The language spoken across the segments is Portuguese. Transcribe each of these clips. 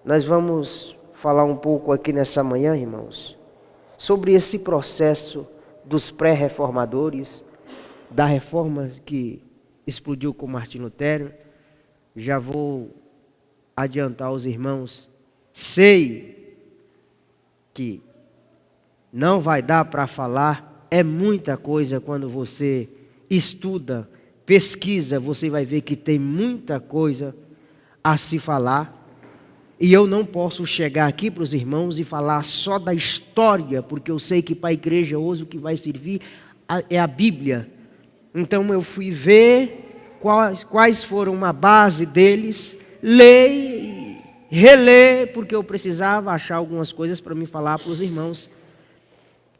Nós vamos falar um pouco aqui nessa manhã, irmãos, sobre esse processo dos pré-reformadores, da reforma que explodiu com Martim Lutero. Já vou adiantar aos irmãos, sei que não vai dar para falar, é muita coisa. Quando você estuda, pesquisa, você vai ver que tem muita coisa a se falar. E eu não posso chegar aqui para os irmãos e falar só da história, porque eu sei que para a igreja hoje o que vai servir é a Bíblia. Então eu fui ver quais foram a base deles, ler e reler, porque eu precisava achar algumas coisas para me falar para os irmãos.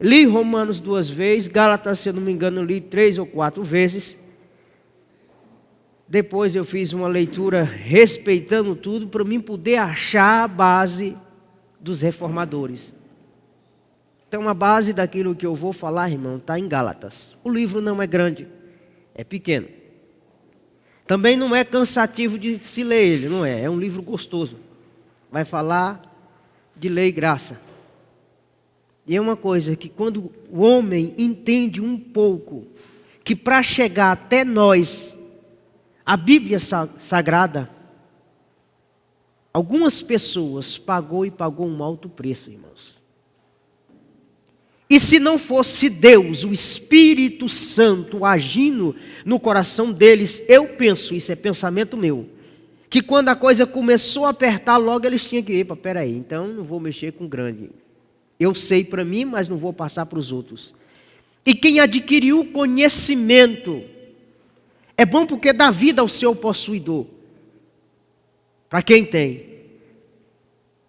Li Romanos 2 vezes, Gálatas, se eu não me engano, li 3 ou 4 vezes. Depois eu fiz uma leitura respeitando tudo, para mim poder achar a base dos reformadores. Então a base daquilo que eu vou falar, irmão, está em Gálatas. O livro não é grande, é pequeno. Também não é cansativo de se ler ele, não é? É um livro gostoso. Vai falar de lei e graça. E é uma coisa que quando o homem entende um pouco, que para chegar até nós, a Bíblia Sagrada, algumas pessoas pagou um alto preço, irmãos. E se não fosse Deus, o Espírito Santo agindo no coração deles, eu penso, isso é pensamento meu, que quando a coisa começou a apertar, logo eles tinham que ir, peraí, então não vou mexer com grande. Eu sei para mim, mas não vou passar para os outros. E quem adquiriu conhecimento, é bom porque dá vida ao seu possuidor, para quem tem.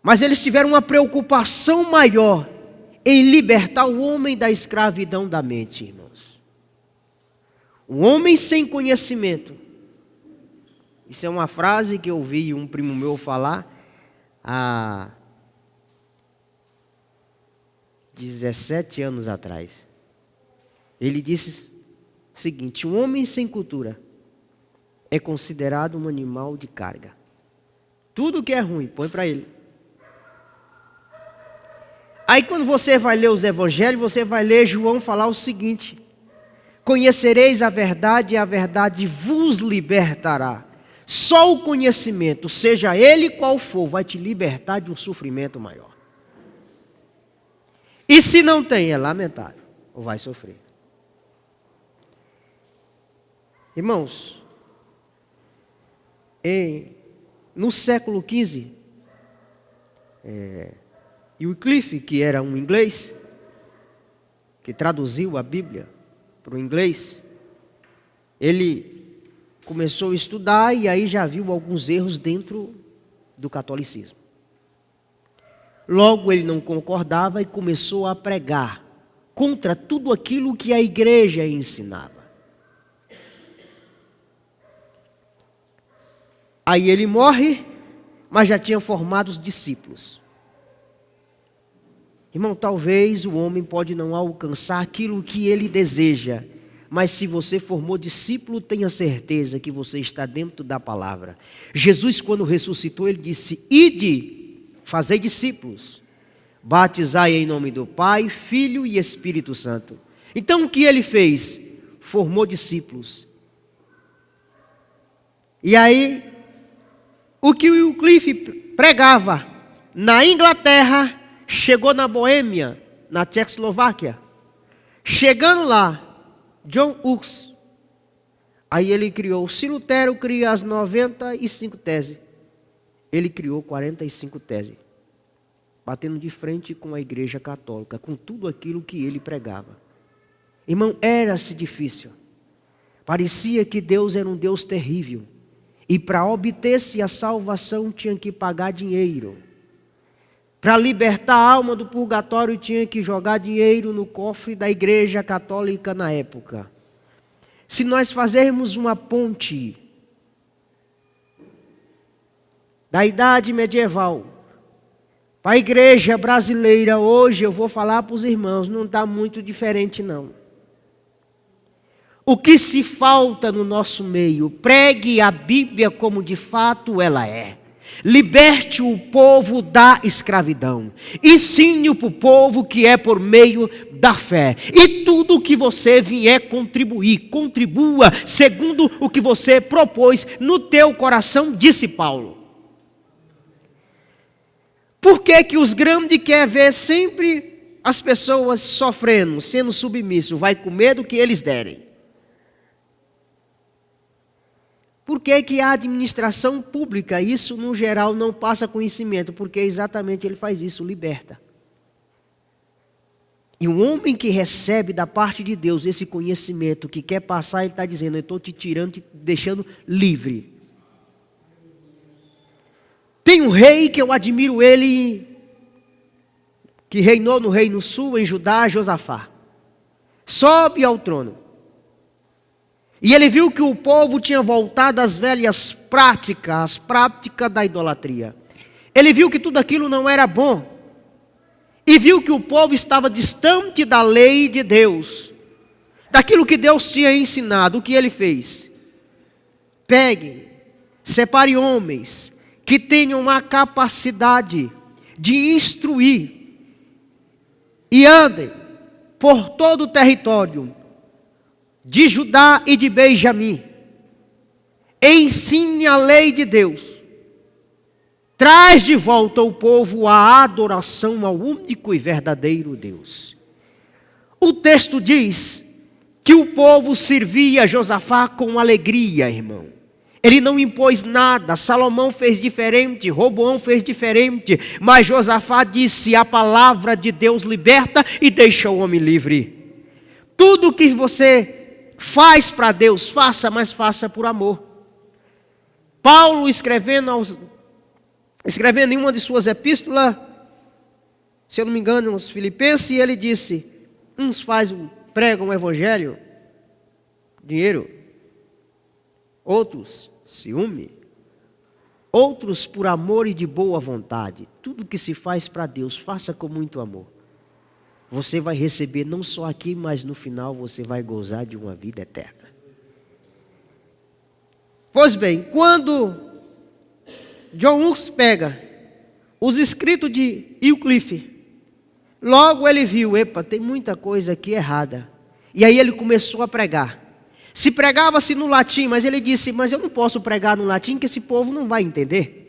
Mas eles tiveram uma preocupação maior em libertar o homem da escravidão da mente, irmãos. O homem sem conhecimento. Isso é uma frase que eu ouvi um primo meu falar há 17 anos atrás. Ele disse o seguinte: um homem sem cultura é considerado um animal de carga. Tudo que é ruim, põe para ele. Aí quando você vai ler os evangelhos, você vai ler João falar o seguinte: conhecereis a verdade e a verdade vos libertará. Só o conhecimento, seja ele qual for, vai te libertar de um sofrimento maior. E se não tem, é lamentável, ou vai sofrer. Irmãos, no século XV, Wycliffe, que era um inglês, que traduziu a Bíblia para o inglês, ele começou a estudar e aí já viu alguns erros dentro do catolicismo. Logo ele não concordava e começou a pregar contra tudo aquilo que a igreja ensinava. Aí ele morre, mas já tinha formado os discípulos. Irmão, talvez o homem pode não alcançar aquilo que ele deseja, mas se você formou discípulo, tenha certeza que você está dentro da palavra. Jesus, quando ressuscitou, ele disse: ide, fazei discípulos, batizai em nome do Pai, Filho e Espírito Santo. Então o que ele fez? Formou discípulos. E aí, o que o Wycliffe pregava na Inglaterra, chegou na Boêmia, na Tchecoslováquia. Chegando lá, John Hus, aí ele criou, se Lutero cria as 95 teses, ele criou 45 teses, batendo de frente com a igreja católica, com tudo aquilo que ele pregava. Irmão, era-se difícil, parecia que Deus era um Deus terrível, e para obter-se a salvação tinha que pagar dinheiro. Para libertar a alma do purgatório tinha que jogar dinheiro no cofre da igreja católica na época. Se nós fazermos uma ponte da idade medieval para a igreja brasileira hoje, eu vou falar para os irmãos, não está muito diferente não. O que se falta no nosso meio? Pregue a Bíblia como de fato ela é. Liberte o povo da escravidão. Ensine para o povo que é por meio da fé. E tudo o que você vier contribuir, contribua segundo o que você propôs no teu coração, disse Paulo. Por que que os grandes querem ver sempre as pessoas sofrendo, sendo submissos? Vai com medo que eles derem. Por que que a administração pública, isso no geral não passa conhecimento? Porque exatamente ele faz isso, liberta. E um homem que recebe da parte de Deus esse conhecimento, que quer passar, ele está dizendo, eu estou te tirando, te deixando livre. Tem um rei que eu admiro ele, que reinou no Reino Sul, em Judá, Josafá. Sobe ao trono. E ele viu que o povo tinha voltado às velhas práticas, às práticas da idolatria. Ele viu que tudo aquilo não era bom. E viu que o povo estava distante da lei de Deus, daquilo que Deus tinha ensinado. O que ele fez? Pegue, separe homens que tenham a capacidade de instruir e andem por todo o território de Judá e de Benjamim. Ensine a lei de Deus. Traz de volta o povo à adoração ao único e verdadeiro Deus. O texto diz que o povo servia Josafá com alegria, irmão. Ele não impôs nada. Salomão fez diferente, Roboão fez diferente, mas Josafá disse: a palavra de Deus liberta e deixa o homem livre. Tudo que você faz para Deus, faça, mas faça por amor. Paulo escrevendo em uma de suas epístolas, se eu não me engano, aos Filipenses, ele disse: uns pregam o evangelho, dinheiro, outros ciúme, outros por amor e de boa vontade. Tudo que se faz para Deus, faça com muito amor. Você vai receber não só aqui, mas no final você vai gozar de uma vida eterna. Pois bem, quando John Hus pega os escritos de Wycliffe, logo ele viu, epa, tem muita coisa aqui errada. E aí ele começou a pregar. Se pregava-se no latim, mas ele disse: mas eu não posso pregar no latim, que esse povo não vai entender.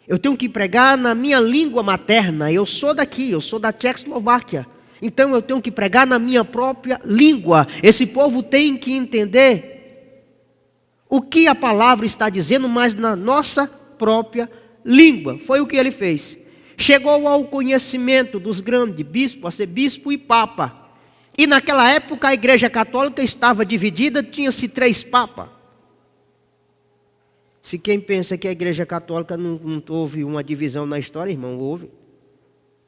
Eu tenho que pregar na minha língua materna. Eu sou daqui, eu sou da Tchecoslováquia. Então eu tenho que pregar na minha própria língua. Esse povo tem que entender o que a palavra está dizendo, mas na nossa própria língua. Foi o que ele fez. Chegou ao conhecimento dos grandes bispos, a ser bispo e papa. E naquela época a igreja católica estava dividida, tinha-se 3 papas. Se quem pensa que a igreja católica não houve uma divisão na história, irmão, houve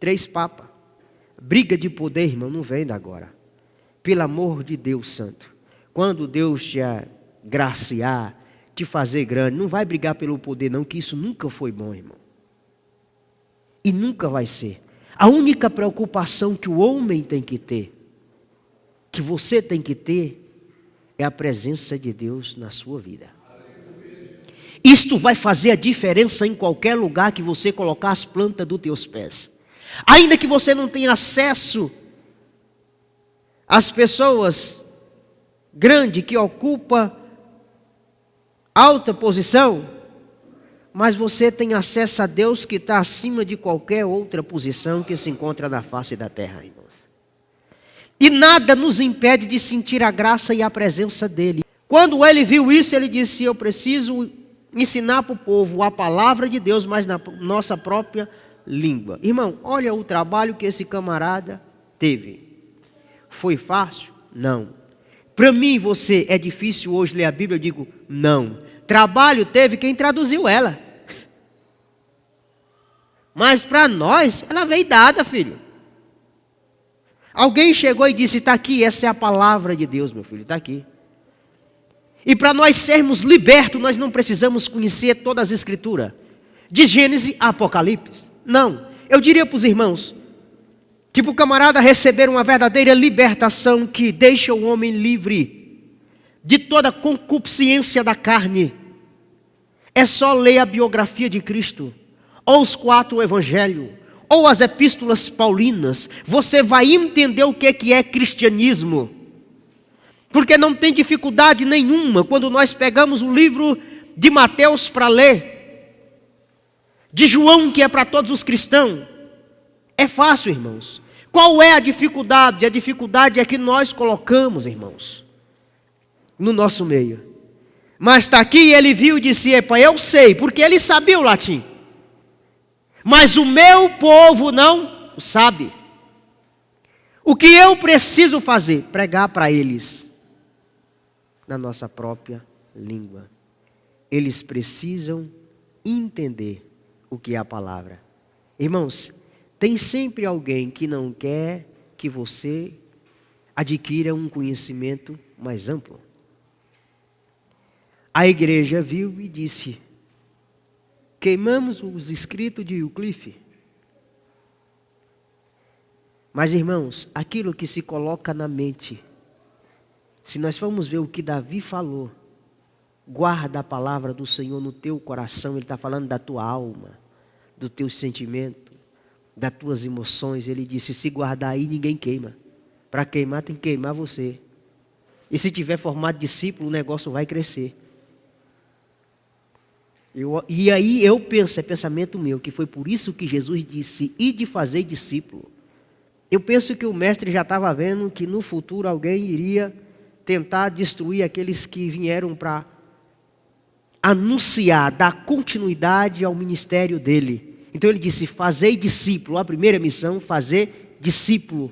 3 papas. Briga de poder, irmão, não vem da agora. Pelo amor de Deus santo. Quando Deus te agraciar, te fazer grande, não vai brigar pelo poder não, que isso nunca foi bom, irmão. E nunca vai ser. A única preocupação que o homem tem que ter, que você tem que ter, é a presença de Deus na sua vida. Isto vai fazer a diferença em qualquer lugar que você colocar as plantas dos teus pés. Ainda que você não tenha acesso às pessoas grandes que ocupam alta posição, mas você tem acesso a Deus que está acima de qualquer outra posição que se encontra na face da terra, irmãos. E nada nos impede de sentir a graça e a presença dele. Quando ele viu isso, ele disse: eu preciso ensinar para o povo a palavra de Deus, mas na nossa própria língua. Irmão, olha o trabalho que esse camarada teve. Foi fácil? Não. Para mim e você é difícil hoje ler a Bíblia? Eu digo não. Trabalho teve quem traduziu ela. Mas para nós, ela veio dada, filho. Alguém chegou e disse: está aqui, essa é a palavra de Deus, meu filho, está aqui. E para nós sermos libertos, nós não precisamos conhecer todas as escrituras, de Gênesis a Apocalipse. Não, eu diria para os irmãos, que para o camarada receber uma verdadeira libertação que deixa o homem livre de toda concupiscência da carne, É só ler a biografia de Cristo, ou os 4 evangelhos, ou as epístolas paulinas, você vai entender o que é cristianismo. Porque não tem dificuldade nenhuma quando nós pegamos o livro de Mateus para ler, de João, que é para todos os cristãos. É fácil, irmãos. Qual é a dificuldade? A dificuldade é que nós colocamos, irmãos, no nosso meio. Mas está aqui, ele viu e disse: epa, eu sei, porque ele sabia o latim. Mas o meu povo não sabe. O que eu preciso fazer? Pregar para eles na nossa própria língua. Eles precisam entender o que é a palavra. Irmãos, tem sempre alguém que não quer que você adquira um conhecimento mais amplo. A igreja viu e disse: queimamos os escritos de Wycliffe. Mas, irmãos, aquilo que se coloca na mente, se nós formos ver o que Davi falou, guarda a palavra do Senhor no teu coração. Ele está falando da tua alma, do teu sentimento, das tuas emoções. Ele disse: se guardar aí, ninguém queima. Para queimar, tem que queimar você. E se tiver formado discípulo, o negócio vai crescer. E aí eu penso, é pensamento meu, que foi por isso que Jesus disse: ide fazer discípulo. Eu penso que o mestre já estava vendo que no futuro alguém iria tentar destruir aqueles que vieram para anunciar, dar continuidade ao ministério dele. Então ele disse: fazei discípulo. A primeira missão, fazer discípulo.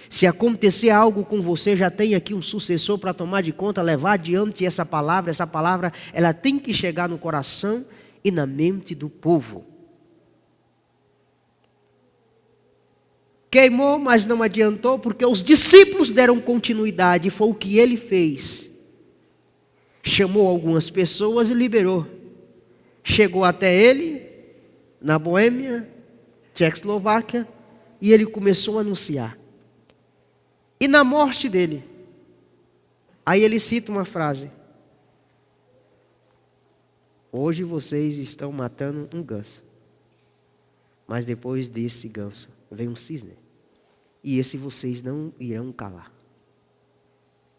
Se acontecer algo com você, já tem aqui um sucessor para tomar de conta, levar adiante essa palavra. Essa palavra, ela tem que chegar no coração e na mente do povo. Queimou, mas não adiantou, porque os discípulos deram continuidade. Foi o que ele fez. Chamou algumas pessoas e liberou. Chegou até ele, na Boêmia, Tchecoslováquia, e ele começou a anunciar. E na morte dele, aí ele cita uma frase: hoje vocês estão matando um ganso, mas depois desse ganso vem um cisne, e esse vocês não irão calar.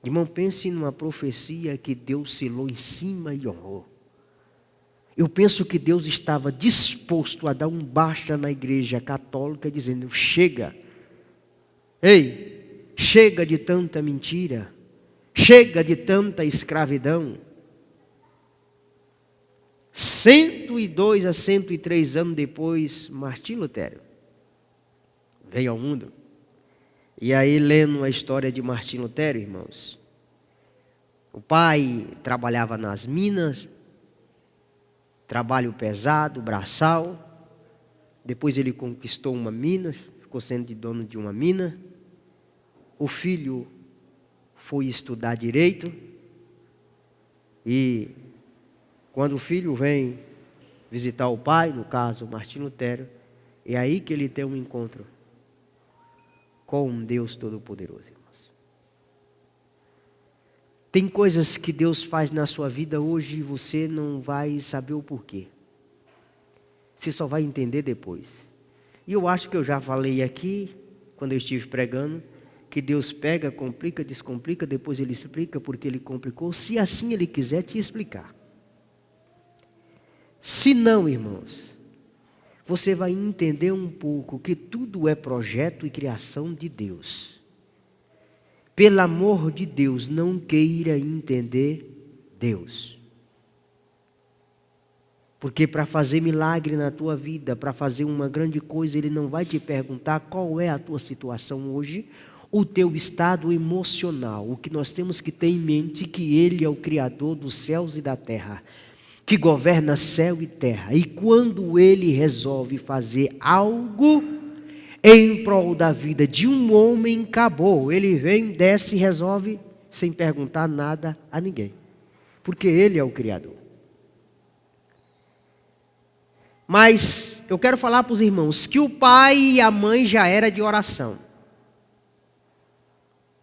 Irmão, pense numa profecia que Deus selou em cima e honrou. Eu penso que Deus estava disposto a dar um basta na igreja católica, dizendo: chega, ei, chega de tanta mentira, chega de tanta escravidão. 102 a 103 anos depois, Martinho Lutero veio ao mundo. E aí, lendo a história de Martinho Lutero, irmãos, o pai trabalhava nas minas, trabalho pesado, braçal. Depois ele conquistou uma mina, ficou sendo dono de uma mina. O filho foi estudar direito, e quando o filho vem visitar o pai, no caso Martinho Lutero, é aí que ele tem um encontro com um Deus Todo-Poderoso, irmãos. Tem coisas que Deus faz na sua vida hoje e você não vai saber o porquê. Você só vai entender depois. E eu acho que eu já falei aqui, quando eu estive pregando, que Deus pega, complica, descomplica, depois Ele explica porque Ele complicou, se assim Ele quiser te explicar. Se não, irmãos, você vai entender um pouco que tudo é projeto e criação de Deus. Pelo amor de Deus, não queira entender Deus. Porque para fazer milagre na tua vida, para fazer uma grande coisa, Ele não vai te perguntar qual é a tua situação hoje, o teu estado emocional. O que nós temos que ter em mente é que Ele é o Criador dos céus e da terra, que governa céu e terra. E quando Ele resolve fazer algo em prol da vida de um homem, acabou. Ele vem, desce e resolve sem perguntar nada a ninguém. Porque Ele é o Criador. Mas eu quero falar para os irmãos que o pai e a mãe já era de oração.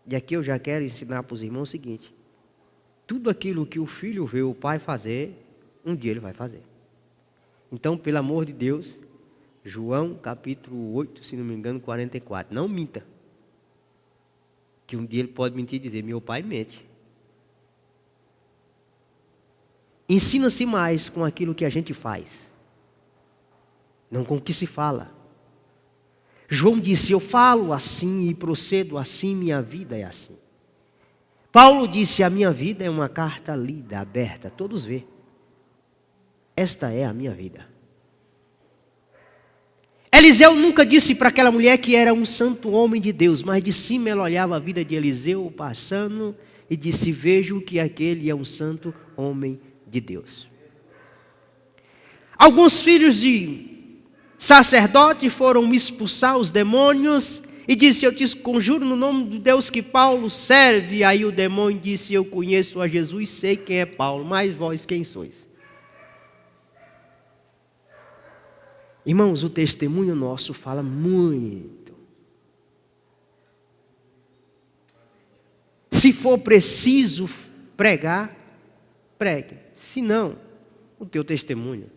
E aqui eu já quero ensinar para os irmãos o seguinte: tudo aquilo que o filho vê o pai fazer, Um dia ele vai fazer. Então, pelo amor de Deus, João capítulo 8, se não me engano, 44. Não minta. Que um dia ele pode mentir e dizer, meu pai mente. Ensina-se mais com aquilo que a gente faz, não com o que se fala. João disse, eu falo assim e procedo assim, minha vida é assim. Paulo disse, a minha vida é uma carta lida, aberta, todos vê. Esta é a minha vida. Eliseu nunca disse para aquela mulher que era um santo homem de Deus, mas de cima ela olhava a vida de Eliseu passando e disse, vejo que aquele é um santo homem de Deus. Alguns filhos de sacerdote foram expulsar os demônios e disse, eu te conjuro no nome de Deus que Paulo serve. Aí o demônio disse, eu conheço a Jesus, sei quem é Paulo, mas vós quem sois? Irmãos, o testemunho nosso fala muito. Se for preciso pregar, pregue. Se não, o teu testemunho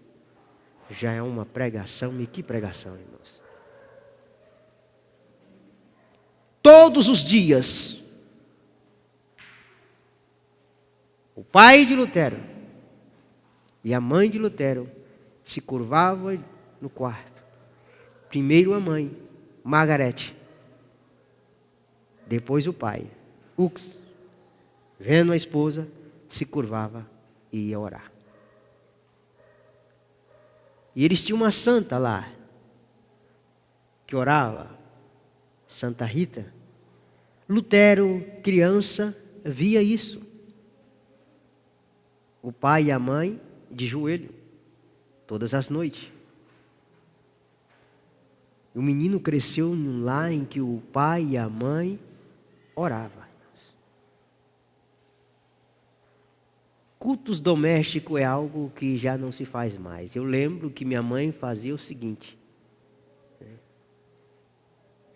já é uma pregação. E que pregação, irmãos? Todos os dias, o pai de Lutero e a mãe de Lutero se curvavam no quarto. Primeiro a mãe, Margarete. Depois o pai, Hux, vendo a esposa, se curvava e ia orar. E eles tinham uma santa lá, que orava, Santa Rita. Lutero, criança, via isso. O pai e a mãe de joelho, todas as noites. O menino cresceu num lar em que o pai e a mãe oravam. Cultos domésticos é algo que já não se faz mais. Eu lembro que minha mãe fazia o seguinte.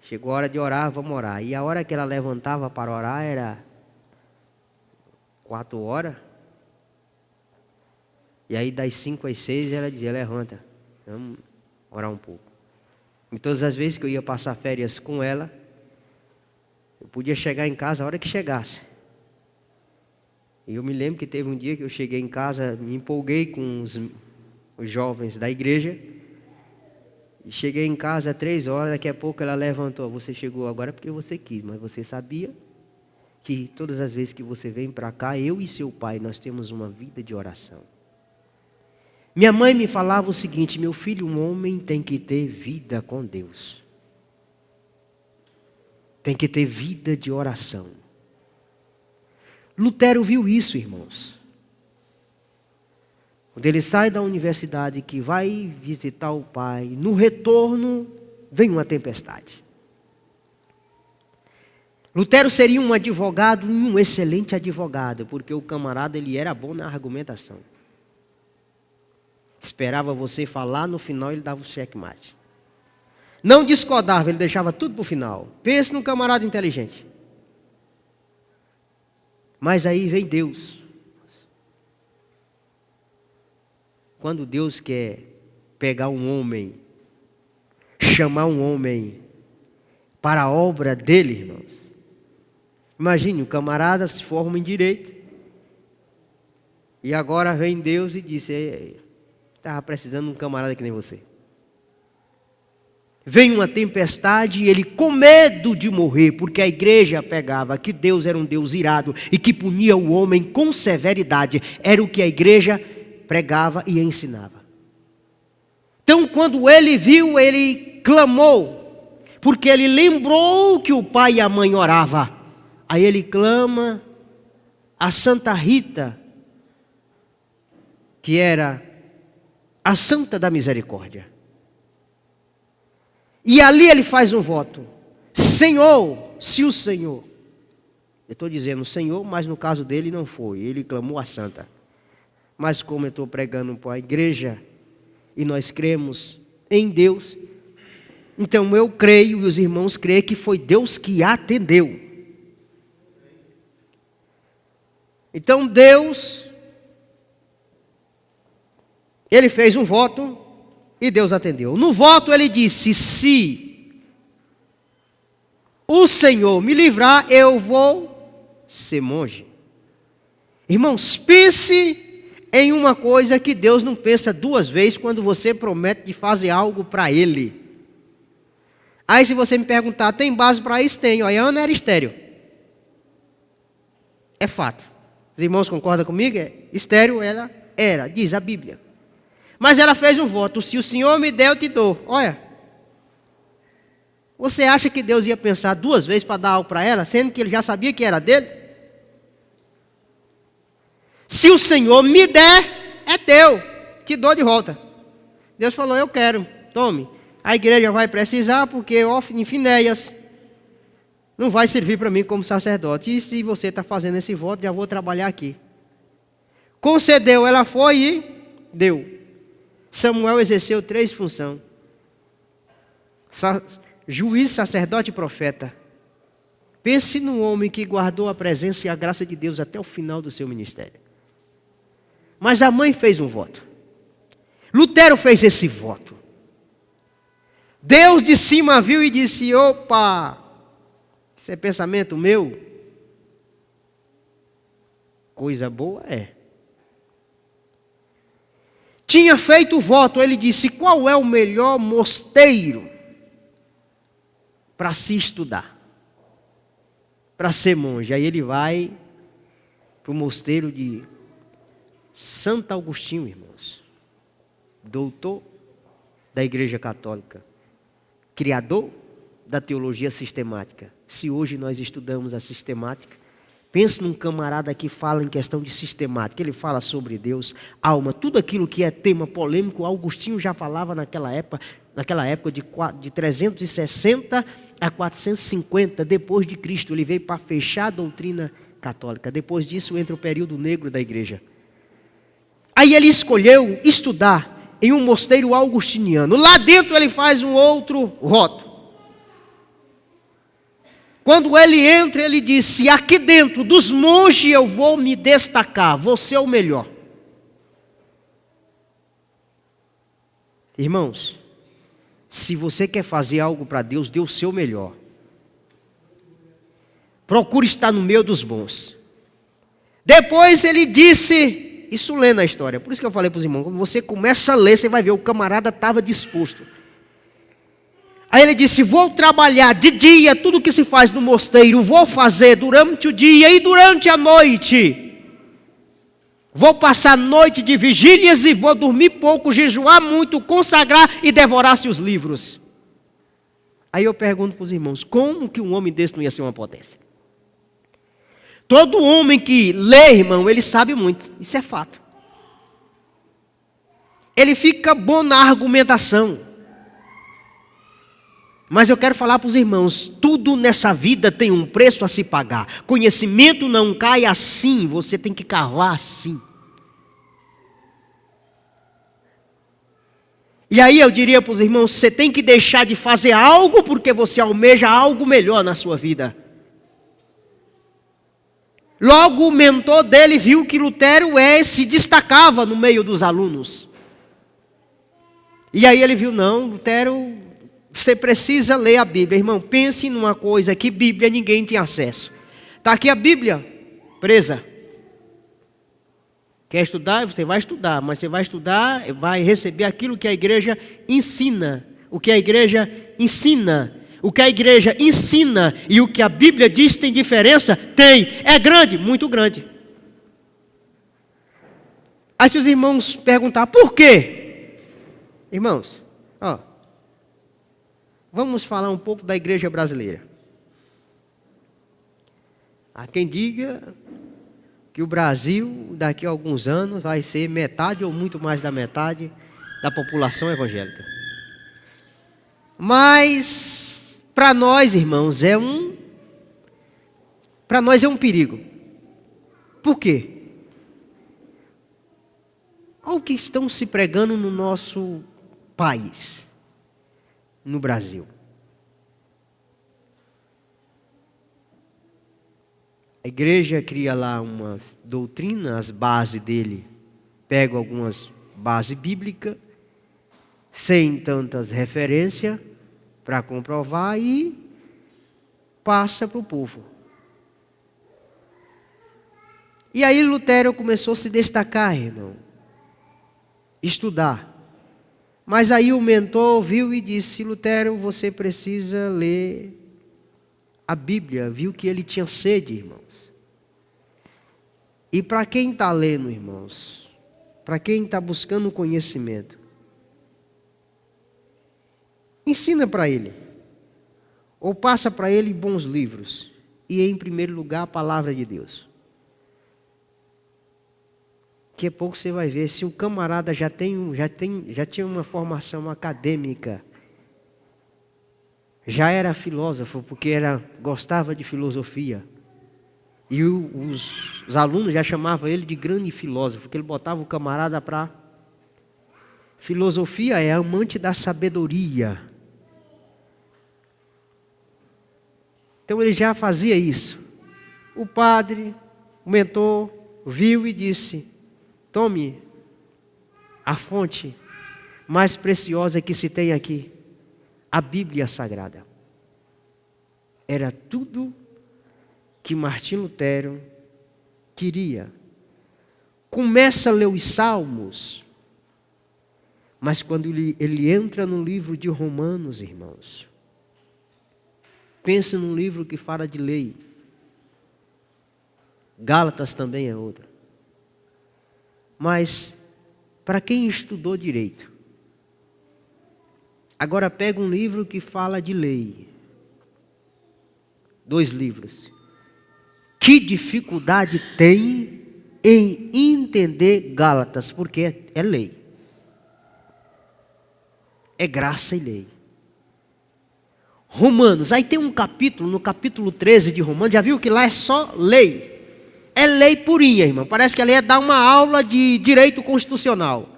Chegou a hora de orar, vamos orar. E a hora que ela levantava para orar era 4 horas. E aí das 5 às 6 ela dizia, levanta, vamos orar um pouco. E todas as vezes que eu ia passar férias com ela, eu podia chegar em casa a hora que chegasse. E eu me lembro que teve um dia que eu cheguei em casa, me empolguei com os jovens da igreja. E cheguei em casa às 3 horas, daqui a pouco ela levantou. Você chegou agora porque você quis, mas você sabia que todas as vezes que você vem para cá, eu e seu pai, nós temos uma vida de oração. Minha mãe me falava o seguinte, meu filho, um homem tem que ter vida com Deus. Tem que ter vida de oração. Lutero viu isso, irmãos. Quando ele sai da universidade, que vai visitar o pai, no retorno vem uma tempestade. Lutero seria um advogado, um excelente advogado, porque o camarada ele era bom na argumentação. Esperava você falar, no final ele dava o checkmate. Não discordava, ele deixava tudo para o final. Pense num camarada inteligente. Mas aí vem Deus. Quando Deus quer pegar um homem, chamar um homem para a obra dele, irmãos. Imagine, o camarada se forma em direito. E agora vem Deus e diz, estava precisando de um camarada que nem você. Vem uma tempestade e ele com medo de morrer, porque a igreja pegava que Deus era um Deus irado e que punia o homem com severidade. Era o que a igreja pregava e ensinava. Então quando ele viu, ele clamou, porque ele lembrou que o pai e a mãe oravam. Aí ele clama a Santa Rita, que era a Santa da Misericórdia. E ali ele faz um voto. Senhor, se o Senhor... Eu estou dizendo Senhor, mas no caso dele não foi. Ele clamou a Santa. Mas como eu estou pregando para a igreja, e nós cremos em Deus, então eu creio e os irmãos creem que foi Deus que atendeu. Então Deus ele fez um voto e Deus atendeu. No voto ele disse: se o Senhor me livrar, eu vou ser monge. Irmãos, pense em uma coisa que Deus não pensa duas vezes quando você promete de fazer algo para Ele. Aí se você me perguntar, tem base para isso? Tenho. A Ana era estéril. É fato. Os irmãos concordam comigo? Estéril ela era, diz a Bíblia. Mas ela fez um voto: se o Senhor me der, eu te dou. Olha, você acha que Deus ia pensar duas vezes para dar algo para ela, sendo que ele já sabia que era dele? Se o Senhor me der, é teu, te dou de volta. Deus falou: eu quero, tome. A igreja vai precisar, porque Ófine e Finéias não vai servir para mim como sacerdote. E se você está fazendo esse voto, já vou trabalhar aqui. Concedeu, ela foi e deu. Samuel exerceu 3 funções: juiz, sacerdote e profeta. Pense num homem que guardou a presença e a graça de Deus até o final do seu ministério. Mas a mãe fez um voto. Lutero fez esse voto. Deus de cima viu e disse: opa, isso é pensamento meu? Coisa boa é. Tinha feito o voto, ele disse: qual é o melhor mosteiro para se estudar? Para ser monge. Aí ele vai para o mosteiro de Santo Agostinho, irmãos. Doutor da Igreja Católica. Criador da teologia sistemática. Se hoje nós estudamos a sistemática, pense num camarada que fala em questão de sistemática. Ele fala sobre Deus, alma, tudo aquilo que é tema polêmico. Agostinho já falava naquela época de 360 a 450 depois de Cristo. Ele veio para fechar a doutrina católica. Depois disso entra o período negro da igreja. Aí ele escolheu estudar em um mosteiro augustiniano. Lá dentro ele faz um outro voto. Quando ele entra, ele disse: aqui dentro dos monges eu vou me destacar, vou ser o melhor. Irmãos, se você quer fazer algo para Deus, dê o seu melhor. Procure estar no meio dos bons. Depois ele disse, isso lendo a história, por isso que eu falei para os irmãos, quando você começa a ler, você vai ver, o camarada estava disposto. Aí ele disse: vou trabalhar de dia, tudo que se faz no mosteiro, vou fazer durante o dia e durante a noite. Vou passar noite de vigílias e vou dormir pouco, jejuar muito, consagrar e devorar-se os livros. Aí eu pergunto para os irmãos, como que um homem desse não ia ser uma potência? Todo homem que lê, irmão, ele sabe muito, isso é fato. Ele fica bom na argumentação. Mas eu quero falar para os irmãos, tudo nessa vida tem um preço a se pagar. Conhecimento não cai assim, você tem que cavar assim. E aí eu diria para os irmãos, você tem que deixar de fazer algo porque você almeja algo melhor na sua vida. Logo o mentor dele viu que Lutero se destacava no meio dos alunos. E aí ele viu, não, Lutero, você precisa ler a Bíblia. Irmão, pense numa coisa, que Bíblia ninguém tinha acesso. Está aqui a Bíblia, presa. Quer estudar? Você vai estudar, mas você vai estudar, vai receber aquilo que a igreja ensina. O que a igreja ensina. O que a igreja ensina e o que a Bíblia diz tem diferença? Tem. É grande? Muito grande. Aí se os irmãos perguntar, por quê? Irmãos, vamos falar um pouco da igreja brasileira. Há quem diga que o Brasil, daqui a alguns anos, vai ser metade ou muito mais da metade da população evangélica. Mas, para nós, irmãos, é um perigo. Por quê? Olha o que estão se pregando no nosso país, no Brasil. A igreja cria lá uma doutrina, as bases dele, pega algumas base bíblica, sem tantas referências para comprovar e passa para o povo. E aí Lutero começou a se destacar, irmão, estudar. Mas aí o mentor viu e disse: Lutero, você precisa ler a Bíblia. Viu que ele tinha sede, irmãos. E para quem está lendo, irmãos, para quem está buscando conhecimento, ensina para ele, ou passa para ele bons livros, e em primeiro lugar a palavra de Deus. Daqui a pouco você vai ver, se o camarada já tinha uma formação acadêmica, já era filósofo, porque gostava de filosofia, e os alunos já chamavam ele de grande filósofo, porque ele botava o camarada para... Filosofia é amante da sabedoria. Então ele já fazia isso. O padre, o mentor, viu e disse: tome a fonte mais preciosa que se tem aqui, a Bíblia Sagrada. Era tudo que Martinho Lutero queria. Começa a ler os Salmos, mas quando ele entra no livro de Romanos, irmãos, pense num livro que fala de lei. Gálatas também é outra. Mas, para quem estudou direito, agora pega um livro que fala de lei. 2 livros. Que dificuldade tem em entender Gálatas, porque é lei. É graça e lei. Romanos, aí tem um capítulo, no capítulo 13 de Romanos, já viu que lá é só lei. É lei purinha, irmão. Parece que ali é dar uma aula de direito constitucional.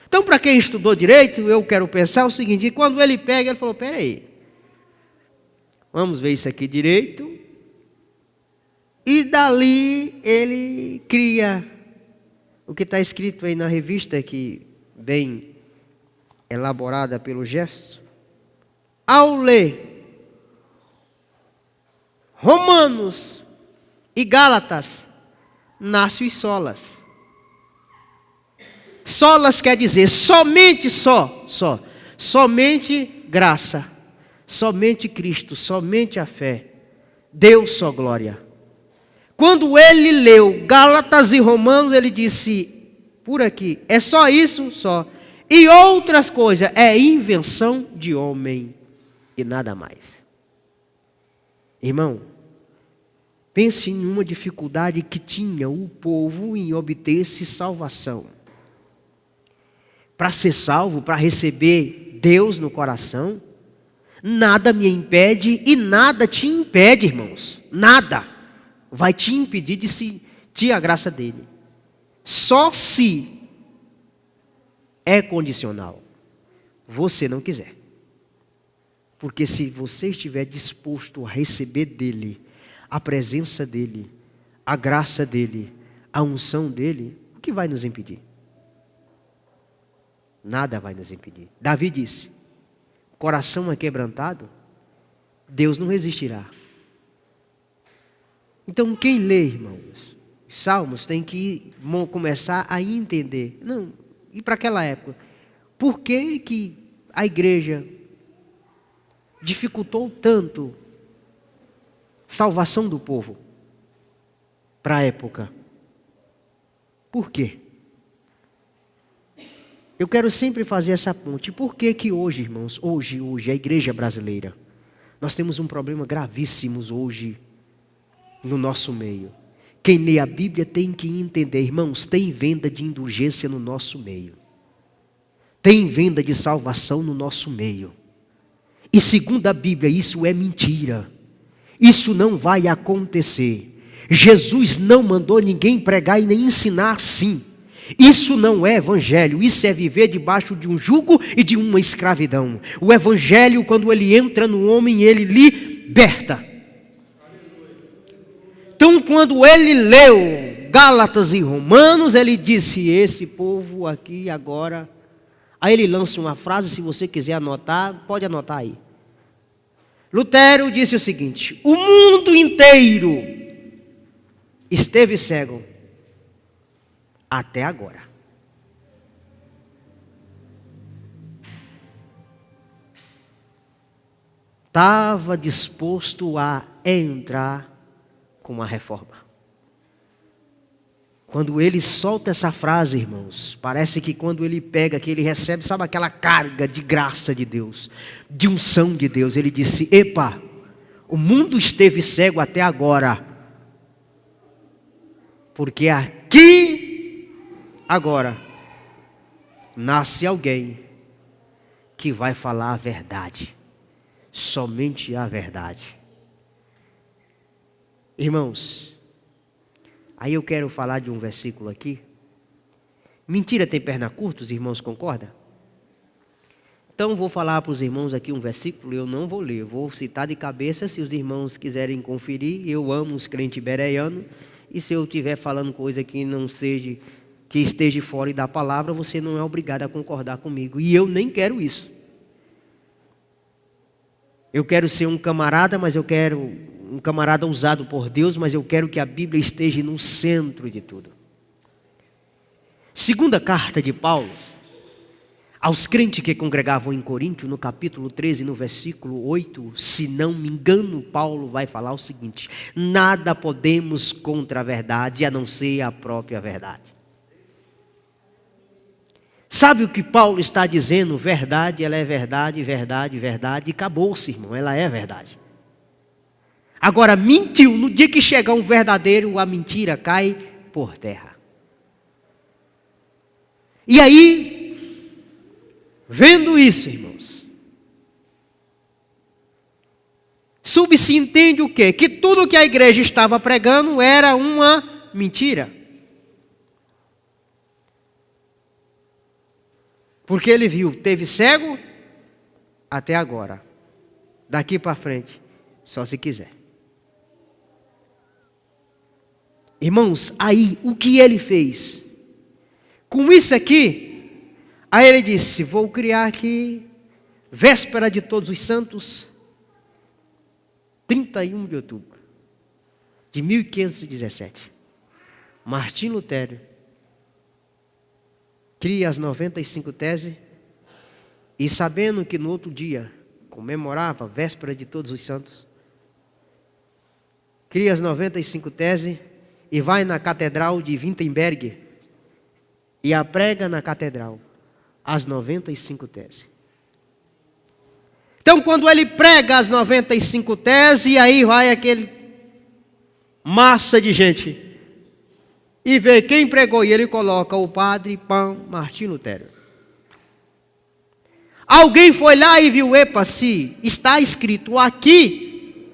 Então, para quem estudou direito, eu quero pensar o seguinte: quando ele pega, ele falou: peraí, vamos ver isso aqui direito. E dali ele cria o que está escrito aí na revista, que bem elaborada pelo Jefferson. Ao ler Romanos e Gálatas, nasce os solas. Solas quer dizer somente somente graça, somente Cristo, somente a fé, Deus só glória. Quando ele leu Gálatas e Romanos, ele disse: por aqui, é só isso, só. E outras coisas, é invenção de homem e nada mais. Irmão, pense em uma dificuldade que tinha o povo em obter-se salvação. Para ser salvo, para receber Deus no coração, nada me impede e nada te impede, irmãos. Nada vai te impedir de sentir a graça dele. Só se é condicional, você não quiser. Porque se você estiver disposto a receber dele, a presença dele, a graça dele, a unção dele, o que vai nos impedir? Nada vai nos impedir. Davi disse: coração é quebrantado, Deus não resistirá. Então quem lê, irmãos, Salmos tem que começar a entender. Não, e para aquela época, por que a igreja dificultou tanto salvação do povo para a época? Por quê? Eu quero sempre fazer essa ponte. Por que hoje, irmãos, hoje, a igreja brasileira, nós temos um problema gravíssimo hoje no nosso meio. Quem lê a Bíblia tem que entender, irmãos, tem venda de indulgência no nosso meio. Tem venda de salvação no nosso meio. E segundo a Bíblia, isso é mentira. Isso não vai acontecer. Jesus não mandou ninguém pregar e nem ensinar assim. Isso não é evangelho, isso é viver debaixo de um jugo e de uma escravidão. O evangelho, quando ele entra no homem, ele liberta. Então, quando ele leu Gálatas e Romanos, ele disse: esse povo aqui agora. Aí ele lança uma frase, se você quiser anotar, pode anotar aí. Lutero disse o seguinte: o mundo inteiro esteve cego até agora. Estava disposto a entrar com uma reforma. Quando ele solta essa frase, irmãos, parece que quando ele pega, que ele recebe, sabe aquela carga de graça de Deus, de unção de Deus, ele disse: epa, o mundo esteve cego até agora, porque aqui, agora, nasce alguém que vai falar a verdade, somente a verdade. Irmãos, aí eu quero falar de um versículo aqui. Mentira tem perna curta, os irmãos concordam? Então vou falar para os irmãos aqui um versículo, eu não vou ler, vou citar de cabeça, se os irmãos quiserem conferir. Eu amo os crentes bereanos, e se eu estiver falando coisa que não seja, que esteja fora da palavra, você não é obrigado a concordar comigo, e eu nem quero isso. Eu quero ser um camarada, mas eu quero um camarada usado por Deus, mas eu quero que a Bíblia esteja no centro de tudo. Segunda carta de Paulo aos crentes que congregavam em Corinto, no capítulo 13, no versículo 8, se não me engano, Paulo vai falar o seguinte: nada podemos contra a verdade, a não ser a própria verdade. Sabe o que Paulo está dizendo? Verdade, ela é verdade, verdade, verdade, e acabou-se, irmão, ela é verdade. Agora, mentiu, no dia que chegar um verdadeiro, a mentira cai por terra. E aí, vendo isso, irmãos, se entende o quê? Que tudo que a igreja estava pregando era uma mentira. Porque ele viu, teve cego até agora. Daqui para frente, só se quiser. Irmãos, aí o que ele fez? Com isso aqui, aí ele disse: vou criar aqui, véspera de Todos os Santos, 31 de outubro de 1517. Martim Lutero cria as 95 teses, e sabendo que no outro dia comemorava a véspera de Todos os Santos, cria as 95 teses e vai na catedral de Wittenberg e a prega na catedral as 95 teses. Então, quando ele prega as 95 teses, aí vai aquele massa de gente e vê quem pregou, e ele coloca o padre Martim Lutero. Alguém foi lá e viu: epa, se está escrito aqui,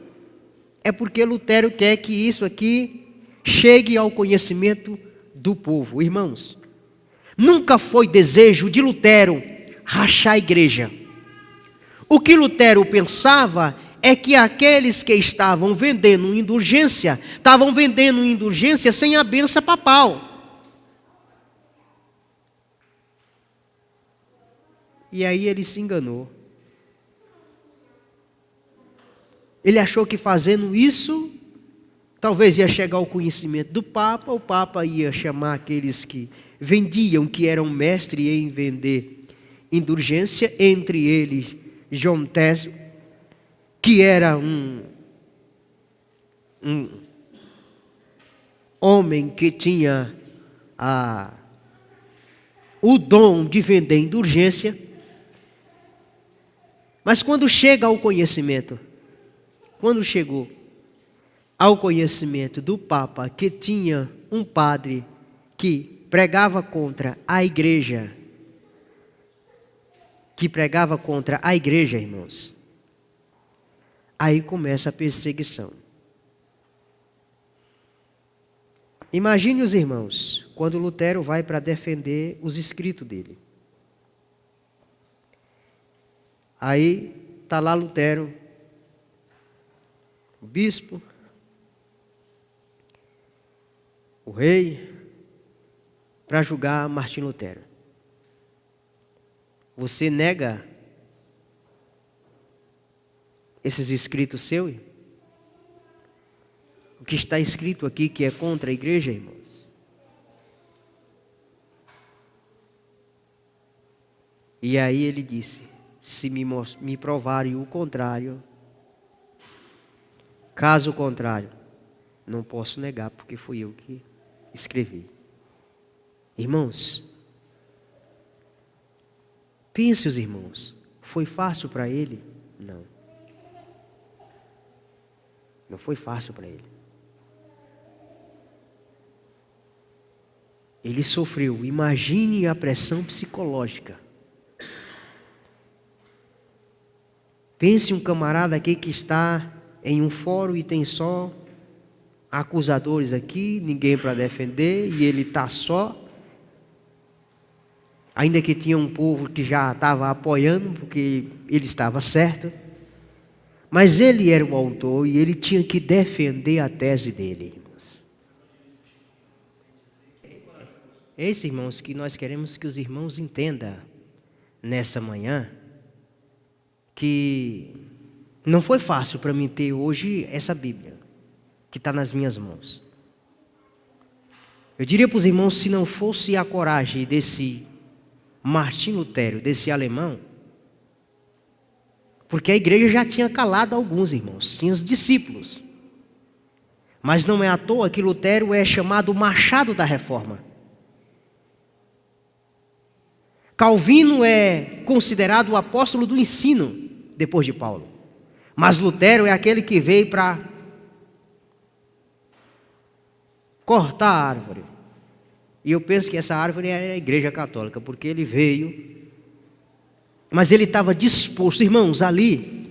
é porque Lutero quer que isso aqui chegue ao conhecimento do povo. Irmãos, nunca foi desejo de Lutero rachar a igreja. O que Lutero pensava é que aqueles que estavam vendendo indulgência, estavam vendendo indulgência sem a bênção papal. E aí ele se enganou. Ele achou que fazendo isso, talvez ia chegar ao conhecimento do Papa, o Papa ia chamar aqueles que vendiam, que eram mestres em vender indulgência, entre eles João Tésio, que era um homem que tinha o dom de vender indulgência. Mas quando chega ao conhecimento, quando chegou ao conhecimento do Papa, que tinha um padre que pregava contra a igreja, irmãos, aí começa a perseguição. Imagine os irmãos, quando Lutero vai para defender os escritos dele. Aí está lá Lutero, o bispo, o rei, para julgar Martim Lutero. Você nega esses escritos seus? O que está escrito aqui que é contra a igreja, irmãos? E aí ele disse, se me provarem o contrário, caso contrário, não posso negar, porque fui eu que escrevi. Irmãos, pense os irmãos, foi fácil para ele? Não. Não foi fácil para ele. Ele sofreu, imagine a pressão psicológica. Pense um camarada aqui que está em um fórum e tem só acusadores aqui, ninguém para defender, e ele está só. Ainda que tinha um povo que já estava apoiando, porque ele estava certo. Mas ele era o autor e ele tinha que defender a tese dele, irmãos. É isso, irmãos, que nós queremos que os irmãos entendam nessa manhã, que não foi fácil para mim ter hoje essa Bíblia, que está nas minhas mãos. Eu diria para os irmãos, se não fosse a coragem desse Martim Lutero, desse alemão, porque a igreja já tinha calado alguns irmãos, tinha os discípulos. Mas não é à toa que Lutero é chamado Machado da Reforma. Calvino é considerado o apóstolo do ensino, depois de Paulo. Mas Lutero é aquele que veio para cortar a árvore. E eu penso que essa árvore é a igreja católica, porque ele veio, mas ele estava disposto, irmãos, ali,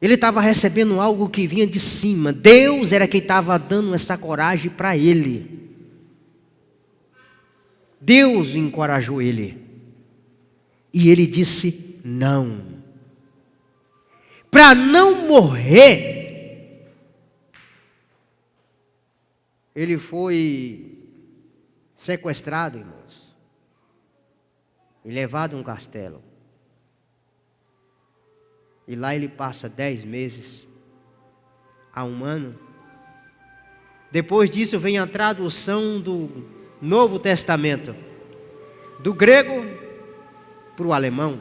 ele estava recebendo algo que vinha de cima. Deus era quem estava dando essa coragem para ele. Deus encorajou ele. E ele disse não. Para não morrer, ele foi sequestrado, irmãos, e levado a um castelo. E lá ele passa 10 meses a 1 ano. Depois disso vem a tradução do Novo Testamento, do grego para o alemão.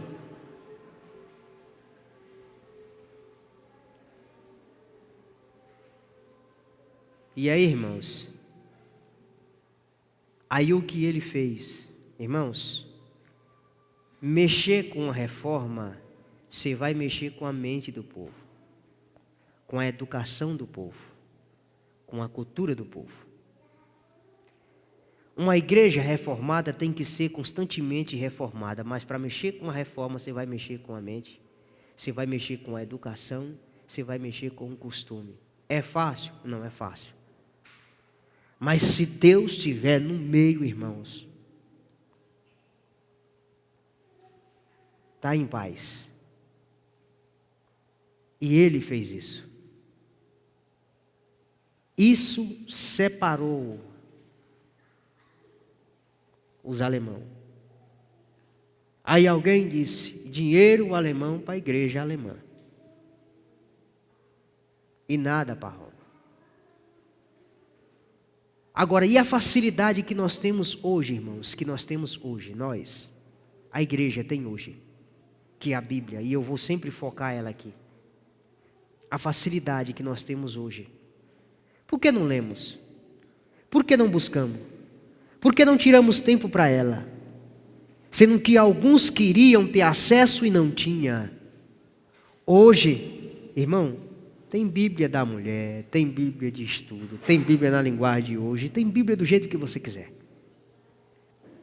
E aí, irmãos, aí o que ele fez? Irmãos, mexer com a reforma, você vai mexer com a mente do povo, com a educação do povo, com a cultura do povo. Uma igreja reformada tem que ser constantemente reformada, mas para mexer com a reforma, você vai mexer com a mente, você vai mexer com a educação, você vai mexer com o costume. É fácil? Não é fácil. Mas se Deus estiver no meio, irmãos, está em paz. E ele fez isso. Isso separou os alemãos. Aí alguém disse, dinheiro alemão para a igreja alemã. E nada para Roma. Agora, e a facilidade que nós temos hoje, irmãos, que nós temos hoje, nós, a igreja tem hoje, que é a Bíblia, e eu vou sempre focar ela aqui. A facilidade que nós temos hoje. Por que não lemos? Por que não buscamos? Por que não tiramos tempo para ela? Sendo que alguns queriam ter acesso e não tinham. Hoje, irmão, tem Bíblia da mulher, tem Bíblia de estudo, tem Bíblia na linguagem de hoje, tem Bíblia do jeito que você quiser.